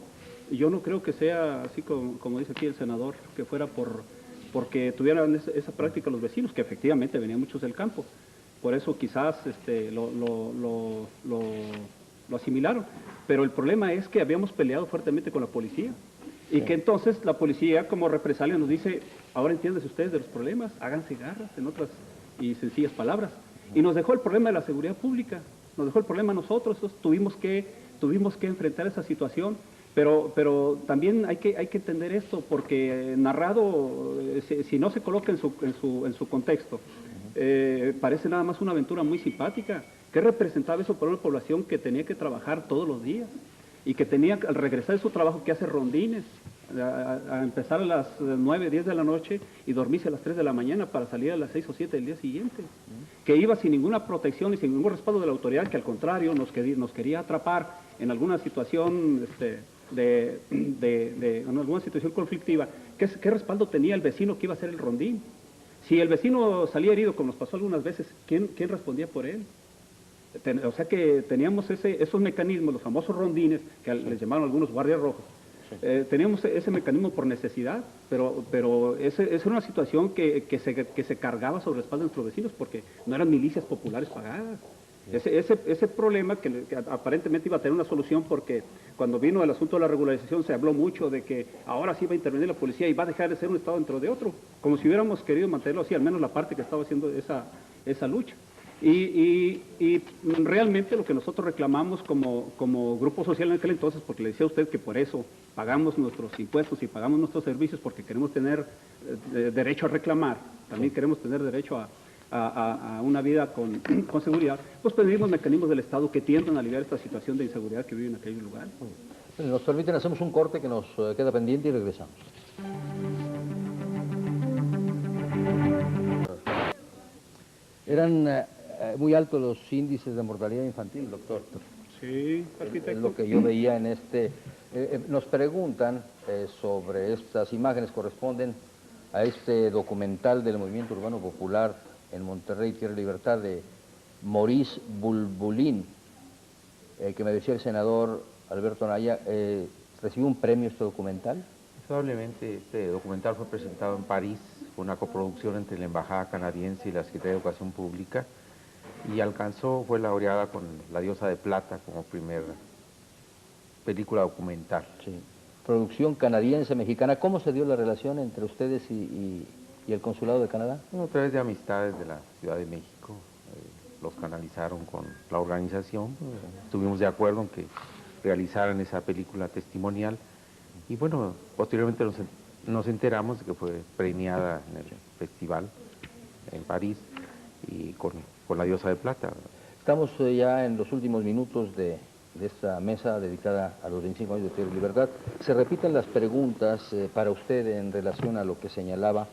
Yo no creo que sea así como dice aquí el senador, que fuera porque tuvieran esa práctica los vecinos, que efectivamente venían muchos del campo. Por eso quizás lo asimilaron. Pero el problema es que habíamos peleado fuertemente con la policía. Y que entonces la policía, como represalia, nos dice, ahora entiéndense ustedes de los problemas, háganse garras, en otras y sencillas palabras. Y nos dejó el problema de la seguridad pública, nos dejó el problema a nosotros, tuvimos que enfrentar esa situación. Pero también hay que entender esto, porque narrado, si no se coloca en su contexto, parece nada más una aventura muy simpática. ¿Qué representaba eso para una población que tenía que trabajar todos los días? Y que tenía, al regresar de su trabajo, que hace rondines, a empezar a las 9, 10 de la noche y dormirse a las 3 de la mañana para salir a las 6 o 7 del día siguiente. Que iba sin ninguna protección y sin ningún respaldo de la autoridad, que al contrario nos quería atrapar en alguna situación en alguna situación conflictiva. ¿Qué respaldo tenía el vecino que iba a hacer el rondín? Si el vecino salía herido, como nos pasó algunas veces, ¿quién respondía por él? O sea que teníamos esos mecanismos, los famosos rondines, que les llamaron algunos guardias rojos. Teníamos ese mecanismo por necesidad, pero esa era una situación que se cargaba sobre el espalda de nuestros vecinos, porque no eran milicias populares pagadas. Ese problema que aparentemente iba a tener una solución, porque cuando vino el asunto de la regularización se habló mucho de que ahora sí va a intervenir la policía y va a dejar de ser un estado dentro de otro, como si hubiéramos querido mantenerlo así, al menos la parte que estaba haciendo esa lucha. Y realmente lo que nosotros reclamamos como grupo social en aquel entonces, porque le decía a usted que por eso pagamos nuestros impuestos y pagamos nuestros servicios, porque queremos tener derecho a reclamar, también queremos tener derecho a una vida con seguridad, pues pedimos mecanismos del Estado que tiendan a aliviar esta situación de inseguridad que vive en aquel lugar. Bueno, nos permiten, hacemos un corte que nos queda pendiente y regresamos. Eran muy altos los índices de mortalidad infantil, doctor. Sí, arquitecto. Es lo que yo veía en nos preguntan sobre estas imágenes, corresponden a este documental del Movimiento Urbano Popular en Monterrey, Tierra y Libertad, de Maurice Bulbulin, que me decía el senador Alberto Anaya. ¿Recibió un premio este documental? Probablemente este documental fue presentado en París, fue una coproducción entre la Embajada Canadiense y la Secretaría de Educación Pública, y fue laureada con La Diosa de Plata como primera película documental. Sí. Producción canadiense-mexicana. ¿Cómo se dio la relación entre ustedes y el Consulado de Canadá? Bueno, a través de amistades de la Ciudad de México, los canalizaron con la organización, estuvimos de acuerdo en que realizaran esa película testimonial, y bueno, posteriormente nos enteramos de que fue premiada en el festival en París y con La Diosa de Plata. Estamos ya en los últimos minutos de esta mesa dedicada a los 25 años de Tierra y Libertad. Se repiten las preguntas para usted en relación a lo que señalaba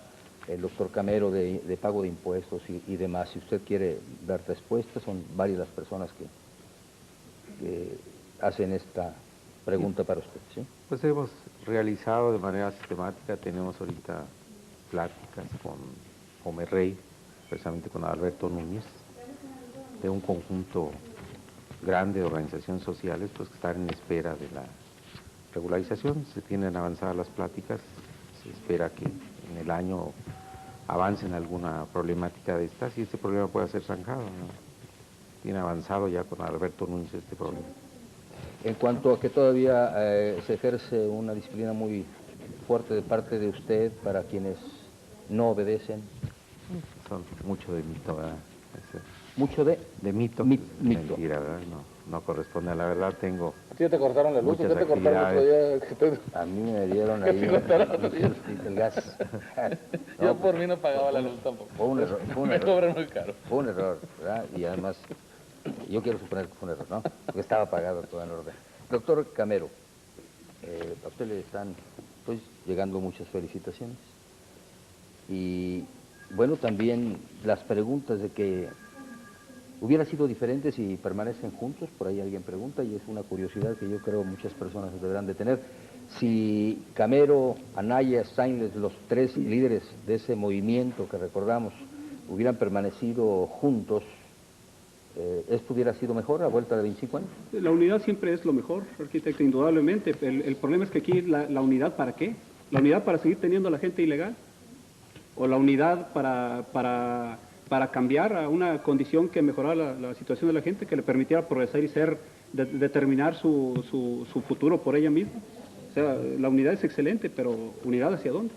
el doctor Camero de pago de impuestos y demás. Si usted quiere dar respuestas, son varias las personas que hacen esta pregunta para usted, ¿sí? Pues hemos realizado de manera sistemática, tenemos ahorita pláticas con Comerrey, precisamente con Alberto Núñez, de un conjunto grande de organizaciones sociales pues que están en espera de la regularización. Se tienen avanzadas las pláticas, se espera que en el año avancen alguna problemática de estas y este problema pueda ser zanjado, ¿no? Tiene avanzado ya con Alberto Núñez este problema. En cuanto a que todavía se ejerce una disciplina muy fuerte de parte de usted para quienes no obedecen. Son mucho de mito, ¿verdad? Mucho de mito. Mito. Mentira, ¿verdad? No corresponde a la verdad. Tengo ¿Sí te cortaron la luz? ¿Qué muchas te cortaron el otro día? A mí me dieron ahí el gas. Yo por mí no pagaba la luz tampoco. Fue un error. Me cobran muy caro. Fue un error, ¿verdad? Y además, yo quiero suponer que fue un error, ¿no? Porque estaba pagado todo en orden. Doctor Camero, a usted le están pues llegando muchas felicitaciones. Y bueno, también las preguntas de que hubiera sido diferente si permanecen juntos, por ahí alguien pregunta, y es una curiosidad que yo creo muchas personas deberán de tener. Si Camero, Anaya, Stainless, los tres líderes de ese movimiento que recordamos, hubieran permanecido juntos, ¿Esto hubiera sido mejor a vuelta de 25 años? La unidad siempre es lo mejor, arquitecto, indudablemente. El problema es que aquí la unidad, ¿para qué? ¿La unidad para seguir teniendo a la gente ilegal? ¿O la unidad para cambiar a una condición que mejorara la situación de la gente, que le permitiera progresar y determinar su futuro por ella misma? O sea, la unidad es excelente, pero ¿unidad hacia dónde?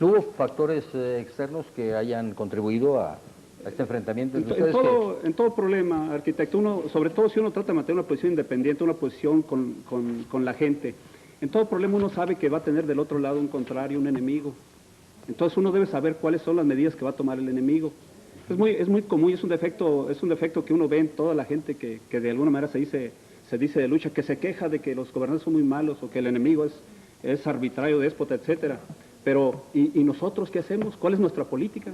¿No hubo factores externos que hayan contribuido a este enfrentamiento entre ustedes? En todo problema, arquitecto, sobre todo si uno trata de mantener una posición independiente, una posición con la gente, en todo problema uno sabe que va a tener del otro lado un contrario, un enemigo. Entonces uno debe saber cuáles son las medidas que va a tomar el enemigo. Es muy común, es un defecto que uno ve en toda la gente que de alguna manera se dice de lucha, que se queja de que los gobernantes son muy malos o que el enemigo es arbitrario, déspota, etcétera. Pero, ¿y nosotros qué hacemos? ¿Cuál es nuestra política?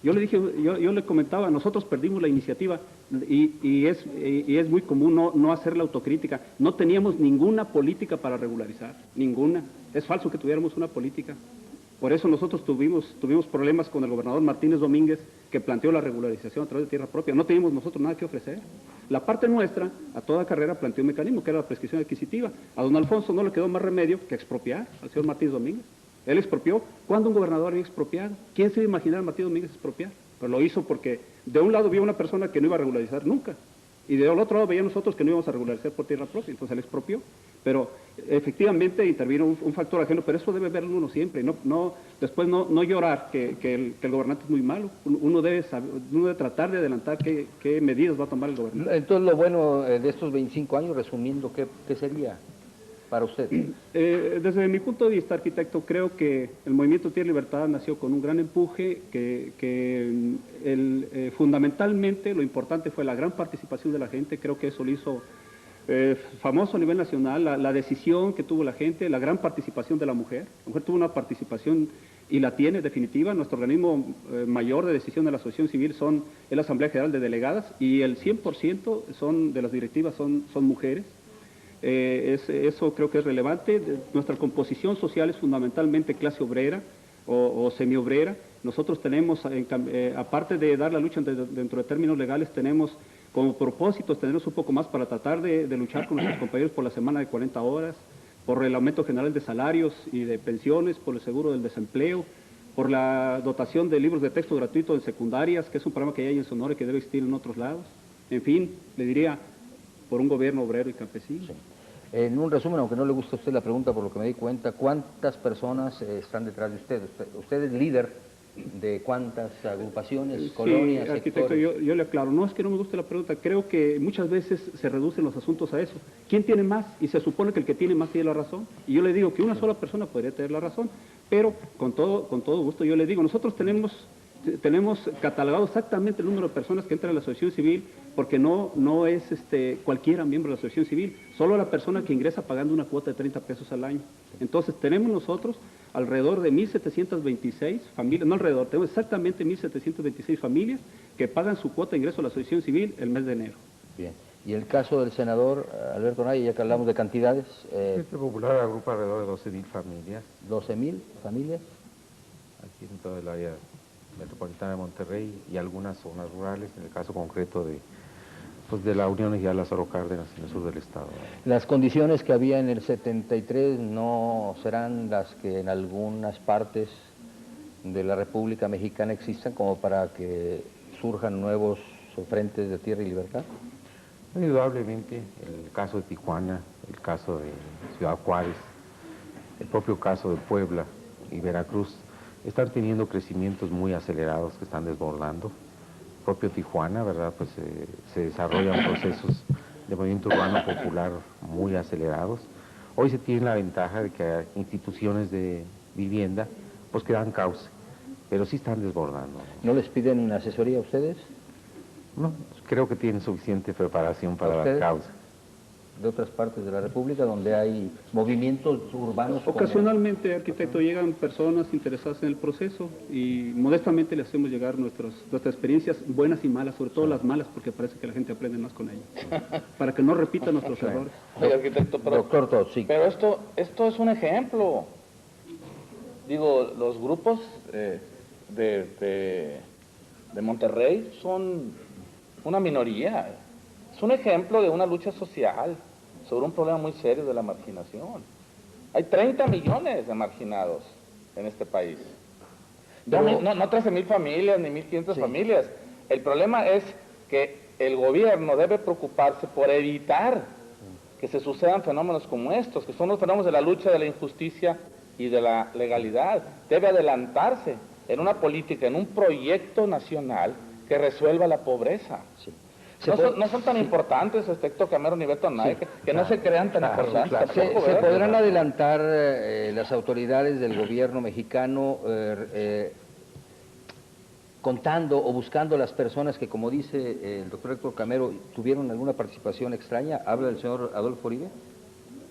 Yo le comentaba, nosotros perdimos la iniciativa y es muy común no hacer la autocrítica. No teníamos ninguna política para regularizar, ninguna. Es falso que tuviéramos una política. Por eso nosotros tuvimos problemas con el gobernador Martínez Domínguez, que planteó la regularización a través de tierra propia. No teníamos nosotros nada que ofrecer. La parte nuestra, a toda carrera, planteó un mecanismo, que era la prescripción adquisitiva. A don Alfonso no le quedó más remedio que expropiar al señor Martínez Domínguez. Él expropió. ¿Cuándo un gobernador había expropiado? ¿Quién se iba a imaginar a Martínez Domínguez expropiar? Pero lo hizo porque de un lado vio una persona que no iba a regularizar nunca, y del otro lado veía nosotros que no íbamos a regularizar por tierra propia, entonces él expropió. Pero efectivamente intervino un factor ajeno, pero eso debe verlo uno siempre, después no llorar que el gobernante es muy malo. Uno debe tratar de adelantar qué medidas va a tomar el gobernante. Entonces, lo bueno de estos 25 años, resumiendo, ¿qué sería para usted? Desde mi punto de vista, arquitecto, creo que el Movimiento Tierra y Libertad nació con un gran empuje, fundamentalmente lo importante fue la gran participación de la gente. Creo que eso lo hizo famoso a nivel nacional, la decisión que tuvo la gente, la gran participación de la mujer. La mujer tuvo una participación y la tiene definitiva. Nuestro organismo mayor de decisión de la asociación civil es la Asamblea General de Delegadas, y el 100% de las directivas son mujeres. Eso creo que es relevante. Nuestra composición social es fundamentalmente clase obrera o semiobrera. Nosotros tenemos, aparte de dar la lucha dentro de términos legales, tenemos como propósitos tenernos un poco más para tratar de luchar con nuestros compañeros por la semana de 40 horas, por el aumento general de salarios y de pensiones, por el seguro del desempleo, por la dotación de libros de texto gratuitos en secundarias, que es un programa que ya hay en Sonora y que debe existir en otros lados. En fin, le diría, por un gobierno obrero y campesino. Sí. En un resumen, aunque no le gusta a usted la pregunta, por lo que me di cuenta, ¿cuántas personas están detrás de usted? ¿Usted es líder de cuántas agrupaciones, colonias, sí, arquitecto, yo le aclaro, no es que no me guste la pregunta, creo que muchas veces se reducen los asuntos a eso. ¿Quién tiene más? Y se supone que el que tiene más tiene la razón. Y yo le digo que una sola persona podría tener la razón, pero con todo gusto yo le digo, nosotros tenemos catalogado exactamente el número de personas que entran a la asociación civil, porque no es cualquiera miembro de la asociación civil, solo la persona que ingresa pagando una cuota de 30 pesos al año. Entonces tenemos nosotros alrededor de 1.726 familias, tenemos exactamente 1.726 familias que pagan su cuota de ingreso a la asociación civil el mes de enero. Bien. Y el caso del senador Alberto Anaya, ya que hablamos de cantidades. Este Popular agrupa alrededor de 12.000 familias. ¿12.000 familias? Aquí en todo el área metropolitana de Monterrey y algunas zonas rurales, en el caso concreto de la Unión Ejidal Lázaro Cárdenas en el sur del estado. Las condiciones que había en el 73 no serán las que en algunas partes de la República Mexicana existan como para que surjan nuevos frentes de tierra y libertad. Indudablemente, el caso de Tijuana, el caso de Ciudad Juárez, el propio caso de Puebla y Veracruz están teniendo crecimientos muy acelerados que están desbordando. El propio Tijuana, ¿verdad? Pues se desarrollan procesos de movimiento urbano popular muy acelerados. Hoy se tiene la ventaja de que hay instituciones de vivienda pues que dan cauce, pero sí están desbordando. ¿No les piden asesoría a ustedes? No, creo que tienen suficiente preparación para dar cauce. De otras partes de la República donde hay movimientos urbanos. Ocasionalmente, arquitecto, llegan personas interesadas en el proceso y modestamente le hacemos llegar nuestras experiencias buenas y malas, sobre todo las malas, porque parece que la gente aprende más con ellas, para que no repita nuestros errores. Oye, arquitecto, pero esto es un ejemplo. Digo, los grupos de Monterrey son una minoría. Es un ejemplo de una lucha social sobre un problema muy serio de la marginación. Hay 30 millones de marginados en este país. Pero- No 13,000 familias ni 1,500 familias. El problema es que el gobierno debe preocuparse por evitar que se sucedan fenómenos como estos, que son los fenómenos de la lucha de la injusticia y de la legalidad. Debe adelantarse en una política, en un proyecto nacional que resuelva la pobreza. Sí. No son tan importantes, Héctor Camero ni Beto Anaya, que no se crean tan importantes. Se, tampoco, se ¿verdad? podrán adelantar las autoridades del gobierno mexicano contando o buscando las personas que, como dice el doctor Héctor Camero, tuvieron alguna participación extraña. Habla el señor Adolfo Uribe,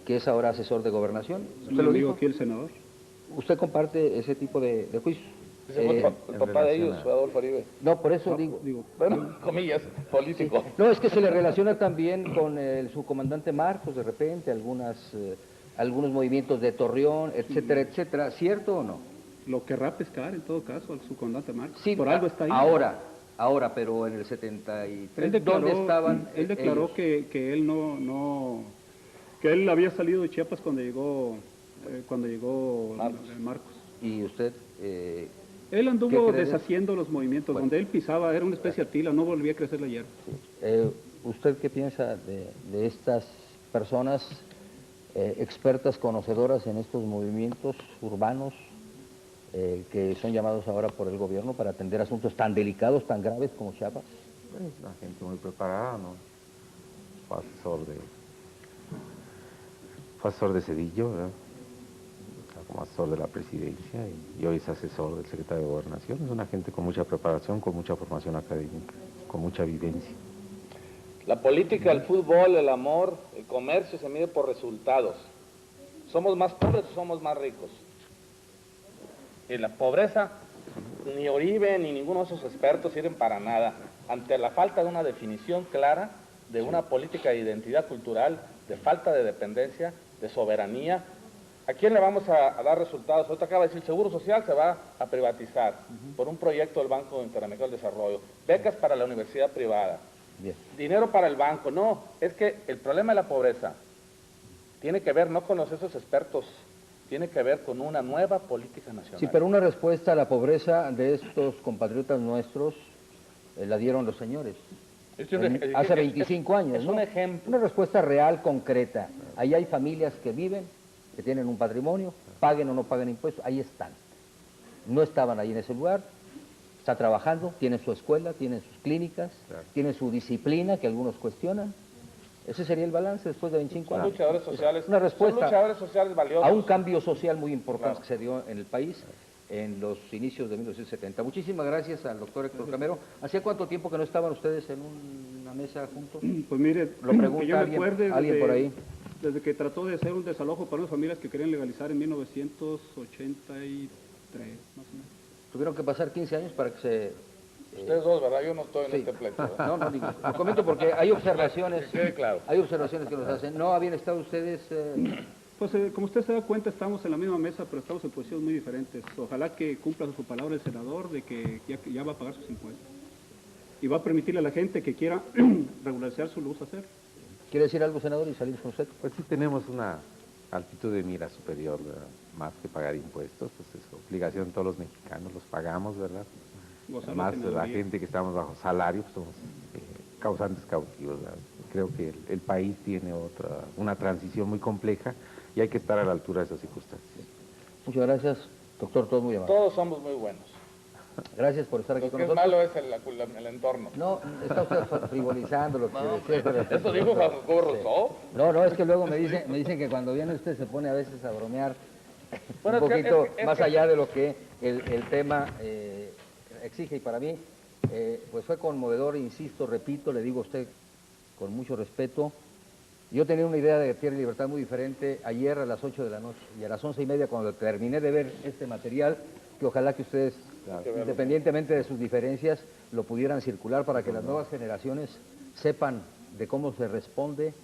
que es ahora asesor de gobernación. ¿Usted lo dijo? Aquí el senador. ¿Usted comparte ese tipo de juicios? Ese fue el papá de ellos, fue Adolfo Uribe. No, por eso digo. Bueno, comillas, político. No, es que se le relaciona también con el subcomandante Marcos, de repente, algunos movimientos de Torreón, etcétera, etcétera. ¿Cierto o no? Lo querrá pescar en todo caso al subcomandante Marcos. Sí, por algo está ahí. Ahora, pero en el 73, Él declaró, ¿dónde estaban él declaró ellos? que él que él había salido de Chiapas cuando llegó Marcos. ¿Y usted? Él ¿Qué anduvo cree? deshaciendo los movimientos, Bueno. donde él pisaba era una especie de tila, no volvía a crecer la hierba. ¿Usted qué piensa de estas personas expertas, conocedoras en estos movimientos urbanos que son llamados ahora por el gobierno para atender asuntos tan delicados, tan graves como Chiapas? Es una gente muy preparada, ¿no? Fue asesor de Cedillo, ¿verdad? Como asesor de la presidencia y hoy es asesor del secretario de Gobernación. Es una gente con mucha preparación, con mucha formación académica, con mucha vivencia. La política, el fútbol, el amor, el comercio se mide por resultados. ¿Somos más pobres o somos más ricos? Y la pobreza, ni Uribe ni ninguno de esos expertos sirven para nada. Ante la falta de una definición clara de una política de identidad cultural, de falta de dependencia, de soberanía, ¿a quién le vamos a dar resultados? Ahorita acaba de decir, el Seguro Social se va a privatizar por un proyecto del Banco Interamericano del Desarrollo, becas para la universidad privada, Bien. dinero para el banco. No, es que el problema de la pobreza tiene que ver no con esos expertos, tiene que ver con una nueva política nacional. Sí, pero una respuesta a la pobreza de estos compatriotas nuestros la dieron los señores. Hace 25 años, es ¿no? un ejemplo. Una respuesta real, concreta. Ahí hay familias que viven, que tienen un patrimonio, paguen o no paguen impuestos, ahí están. No estaban ahí en ese lugar, está trabajando, tienen su escuela, tienen sus clínicas, tienen su disciplina, que algunos cuestionan. Ese sería el balance después de 25 Son años. luchadores sociales, Una respuesta son luchadores sociales valiosos. a un cambio social muy importante Claro. que se dio en el país en los inicios de 1970. Muchísimas gracias al doctor Héctor Camero. ¿Hacía cuánto tiempo que no estaban ustedes en una mesa juntos? Pues mire, Lo pregunta que yo me alguien- acuerde alguien por ahí. desde que trató de hacer un desalojo para unas familias que querían legalizar en 1983, más o menos. Tuvieron que pasar 15 años para que se... Ustedes dos, ¿verdad? Yo no estoy en Sí. este pleito. ¿verdad? No, digo, lo comento porque hay observaciones, Que quede claro. hay observaciones que nos hacen. ¿No habían estado ustedes... Pues como usted se da cuenta, estamos en la misma mesa, pero estamos en posiciones muy diferentes. Ojalá que cumpla su palabra el senador de que ya va a pagar sus impuestos. Y va a permitirle a la gente que quiera regularizar su luz hacer. ¿Quiere decir algo, senador, y salir con usted? Pues sí tenemos una altitud de mira superior, ¿verdad? Más que pagar impuestos, pues es obligación de todos los mexicanos, los pagamos, ¿verdad? Gozar la Además, la senaduría. gente que estamos bajo salario, pues somos causantes cautivos, ¿verdad? Creo que el país tiene una transición muy compleja y hay que estar a la altura de esas circunstancias. Muchas gracias, doctor, todo muy amable. Todos somos muy buenos. Gracias por estar aquí Lo con que es nosotros. malo es el entorno. No, está usted frivolizando lo que decía. Eso dijo Jacobo Rousseau. No, es que luego me dicen que cuando viene usted se pone a veces a bromear Bueno, un es que- poquito es más que- allá de lo que el tema exige. Y para mí, pues fue conmovedor, insisto, repito, le digo a usted con mucho respeto. Yo tenía una idea de Tierra y Libertad muy diferente ayer a las 8 de la noche y a las 11:30 cuando terminé de ver este material, que ojalá que ustedes, independientemente de sus diferencias, lo pudieran circular para que las nuevas generaciones sepan de cómo se responde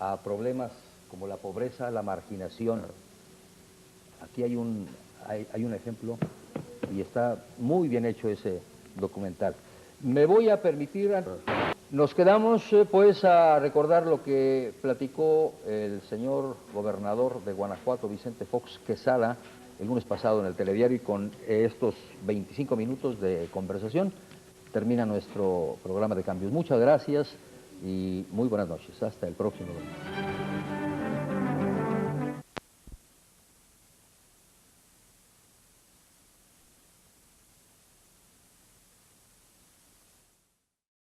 a problemas como la pobreza, la marginación. Aquí hay un ejemplo y está muy bien hecho ese documental. Me voy a permitir, nos quedamos pues a recordar lo que platicó el señor gobernador de Guanajuato, Vicente Fox Quesada, el lunes pasado en el telediario, y con estos 25 minutos de conversación termina nuestro programa de cambios. Muchas gracias y muy buenas noches. Hasta el próximo domingo.